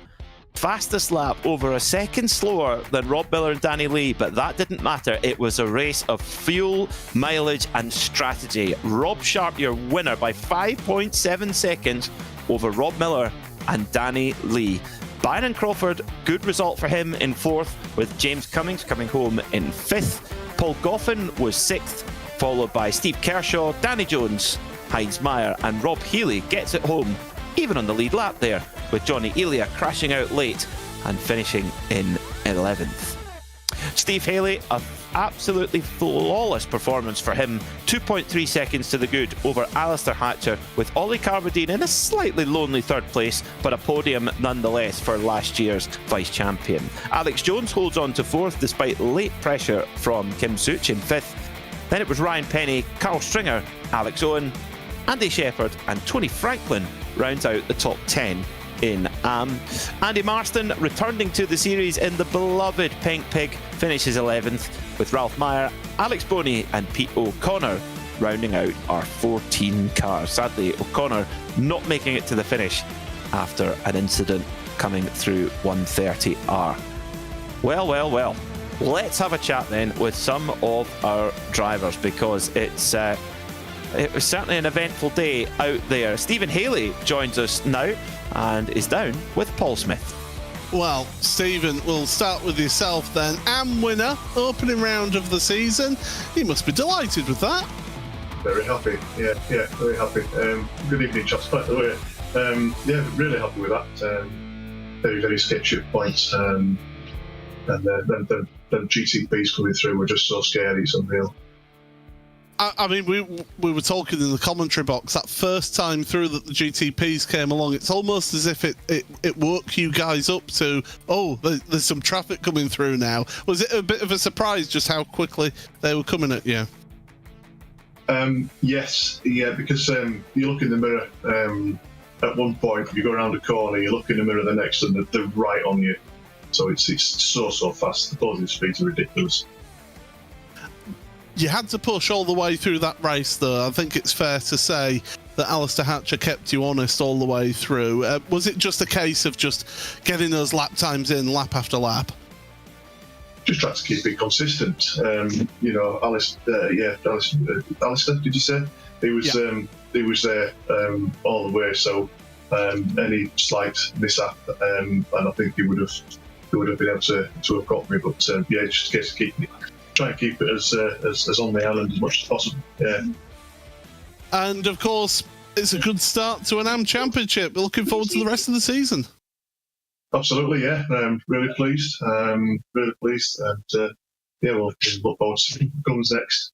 Fastest lap, over a second slower than Rob Miller and Danny Lee, but that didn't matter. It was a race of fuel, mileage and strategy. Rob Sharp, your winner by 5.7 seconds over Rob Miller and Danny Lee. Byron Crawford, good result for him in 4th, with James Cummings coming home in 5th. Paul Goffin was 6th, followed by Steve Kershaw, Danny Jones, Heinz Meyer, and Rob Healy gets it home, even on the lead lap there, with Johnny Elia crashing out late and finishing in 11th. Steve Haley, an absolutely flawless performance for him. 2.3 seconds to the good over Alistair Hatcher, with Ollie Carradine in a slightly lonely 3rd place, but a podium nonetheless for last year's vice champion. Alex Jones holds on to 4th despite late pressure from Kim Such in 5th. Then it was Ryan Penny, Carl Stringer, Alex Owen, Andy Shepherd and Tony Franklin rounds out the top 10 in AM. Andy Marston returning to the series in the beloved Pink Pig finishes 11th, with Ralph Meyer, Alex Boney and Pete O'Connor rounding out our 14 cars. Sadly, O'Connor not making it to the finish after an incident coming through 130R. Well. Let's have a chat then with some of our drivers, because it was certainly an eventful day out there. Stephen Haley joins us now and is down with Paul Smith. Well, Stephen, we'll start with yourself then. AM winner, opening round of the season. You must be delighted with that. Very happy. Yeah, very happy. Good evening, chaps, by the way. Yeah, really happy with that. Very sketchy at points. And then GTPs coming through were just so scary, it's unreal. I mean, we were talking in the commentary box, that first time through that the GTPs came along, it's almost as if it woke you guys up to, oh, there's some traffic coming through now. Was it a bit of a surprise just how quickly they were coming at you? Yes, yeah, because you look in the mirror at one point, you go around a corner, you look in the mirror the next, and they're right on you. So it's so fast. The closing speeds are ridiculous. You had to push all the way through that race, though. I think it's fair to say that Alistair Hatcher kept you honest all the way through. Was it just a case of just getting those lap times in lap after lap? Just trying to keep it consistent. You know, Alistair, did you say? He was there all the way. So any slight mishap, and I think he would have been able to have got me. But yeah, just in case of keeping it. Try and keep it as on the island as much as possible. Yeah. And of course, it's a good start to an AM Championship. We're looking forward to the rest of the season. Absolutely, yeah. Really pleased. And yeah, we'll look forward to what comes next.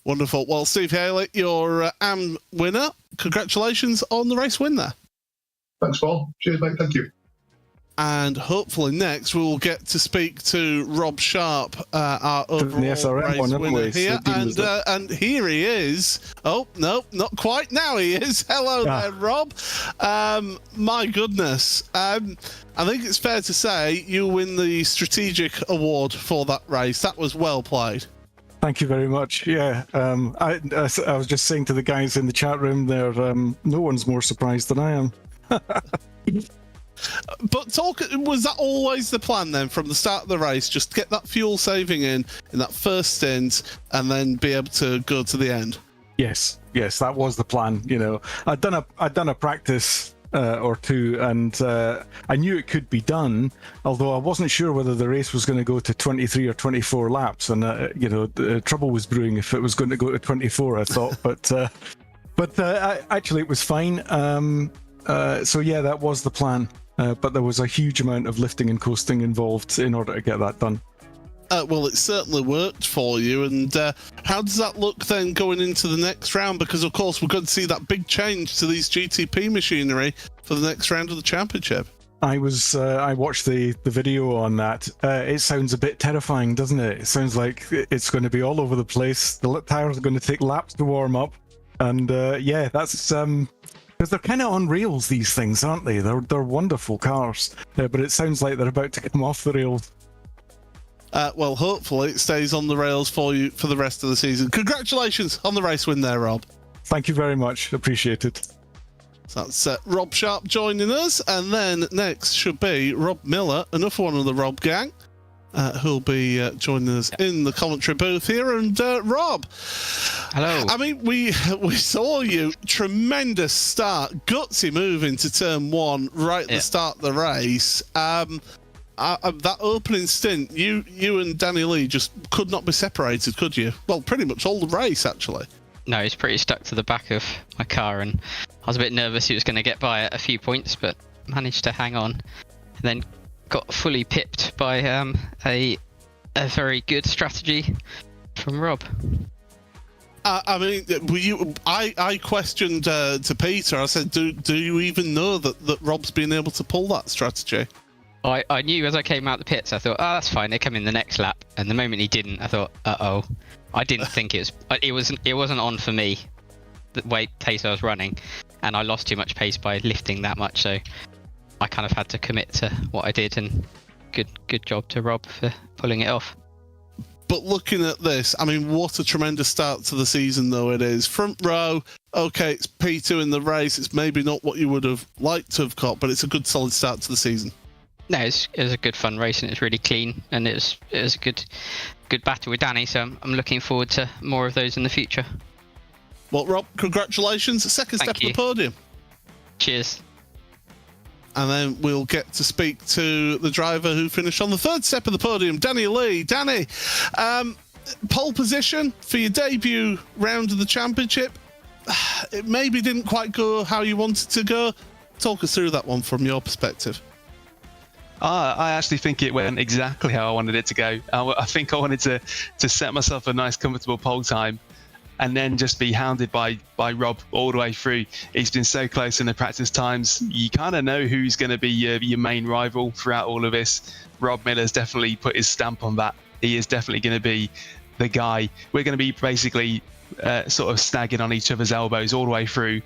Wonderful. Well, Steve Haley, your AM winner. Congratulations on the race win there. Thanks, Paul. Cheers, mate. Thank you. And hopefully next we will get to speak to Rob Sharp, our overall race winner here. And here he is. Oh, no, not quite now he is. Hello there, Rob. My goodness. I think it's fair to say you win the strategic award for that race. That was well played. Thank you very much. Yeah, I was just saying to the guys in the chat room there, no one's more surprised than I am. But was that always the plan then from the start of the race? Just get that fuel saving in that first stint and then be able to go to the end? Yes, that was the plan. You know, I'd done a practice or two, and I knew it could be done, although I wasn't sure whether the race was going to go to 23 or 24 laps, and you know, the trouble was brewing if it was going to go to 24, I thought. But actually it was fine. So yeah, that was the plan. But there was a huge amount of lifting and coasting involved in order to get that done. Well, it certainly worked for you. And how does that look then going into the next round? Because, of course, we're going to see that big change to these GTP machinery for the next round of the championship. I watched the video on that. It sounds a bit terrifying, doesn't it? It sounds like it's going to be all over the place. The tires are going to take laps to warm up. And yeah, that's... because they're kind of on rails, these things, aren't they? They're wonderful cars. But it sounds like they're about to come off the rails. Well, hopefully it stays on the rails for you for the rest of the season. Congratulations on the race win there, Rob. Thank you very much. Appreciate it. So that's Rob Sharp joining us. And then next should be Rob Miller, another one of the Rob gang, who'll be joining us in the commentary booth here. And Rob. Hello. I mean, we saw you. Tremendous start. Gutsy move into turn one right at the start of the race. That opening stint, you and Danny Lee just could not be separated, could you? Well, pretty much all the race, actually. No, he's pretty stuck to the back of my car, and I was a bit nervous he was going to get by a few points, but managed to hang on. And then got fully pipped by a very good strategy from Rob. I mean, I questioned to Peter. I said, "Do you even know that Rob's been able to pull that strategy?" I knew as I came out the pits, I thought, oh, that's fine, they come in the next lap. And the moment he didn't, I thought, uh-oh. I didn't think it wasn't on for me, the way pace I was running. And I lost too much pace by lifting that much, so I kind of had to commit to what I did, and good job to Rob for pulling it off. But looking at this, I mean, what a tremendous start to the season, though it is. Front row, okay, it's P2 in the race. It's maybe not what you would have liked to have got, but it's a good, solid start to the season. No, it was a good fun race, and it's really clean, and it was a good battle with Danny. So I'm looking forward to more of those in the future. Well, Rob, congratulations! Second step of the podium. Cheers. And then we'll get to speak to the driver who finished on the third step of the podium, Danny Lee. Danny, pole position for your debut round of the championship. It maybe didn't quite go how you wanted to go. Talk us through that one from your perspective. I actually think it went exactly how I wanted it to go. I think I wanted to set myself a nice, comfortable pole time, and then just be hounded by Rob all the way through. He's been so close in the practice times. You kind of know who's going to be your main rival throughout all of this. Rob Miller's definitely put his stamp on that. He is definitely going to be the guy. We're going to be basically sort of snagging on each other's elbows all the way through.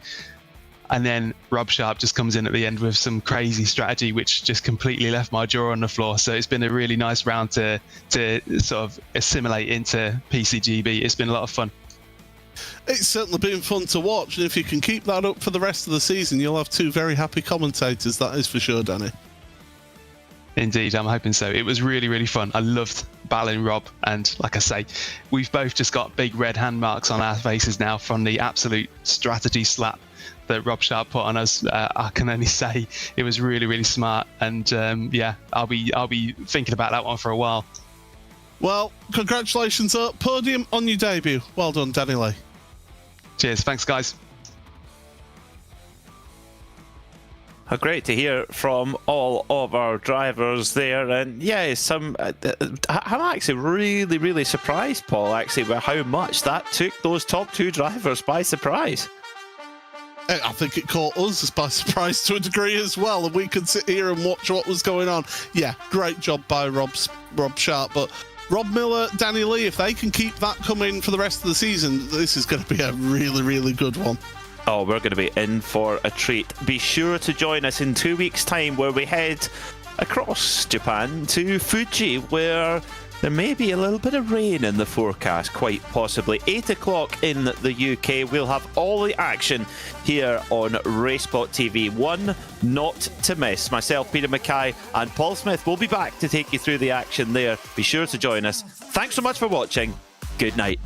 And then Rob Sharp just comes in at the end with some crazy strategy, which just completely left my jaw on the floor. So it's been a really nice round to sort of assimilate into PCGB. It's been a lot of fun. It's certainly been fun to watch, and if you can keep that up for the rest of the season, you'll have two very happy commentators, that is for sure, Danny. Indeed, I'm hoping so. It was really, really fun. I loved battling Rob, and like I say, we've both just got big red hand marks on our faces now from the absolute strategy slap that Rob Sharp put on us. I can only say it was really, really smart, and yeah, I'll be thinking about that one for a while. Well, congratulations, podium on your debut. Well done, Danny Lee. Cheers, thanks guys. Great to hear from all of our drivers there, and yeah, I'm actually really, really surprised, Paul, actually, by how much that took those top two drivers by surprise. I think it caught us by surprise to a degree as well, and we could sit here and watch what was going on. Yeah, great job by Rob Sharp, but Rob Miller, Danny Lee, if they can keep that coming for the rest of the season, this is going to be a really, really good one. Oh, we're going to be in for a treat. Be sure to join us in 2 weeks' time, where we head across Japan to Fuji, where there may be a little bit of rain in the forecast, quite possibly. 8 o'clock in the UK. We'll have all the action here on RaceSpotTV. One not to miss. Myself, Peter Mackay, and Paul Smith will be back to take you through the action there. Be sure to join us. Thanks so much for watching. Good night.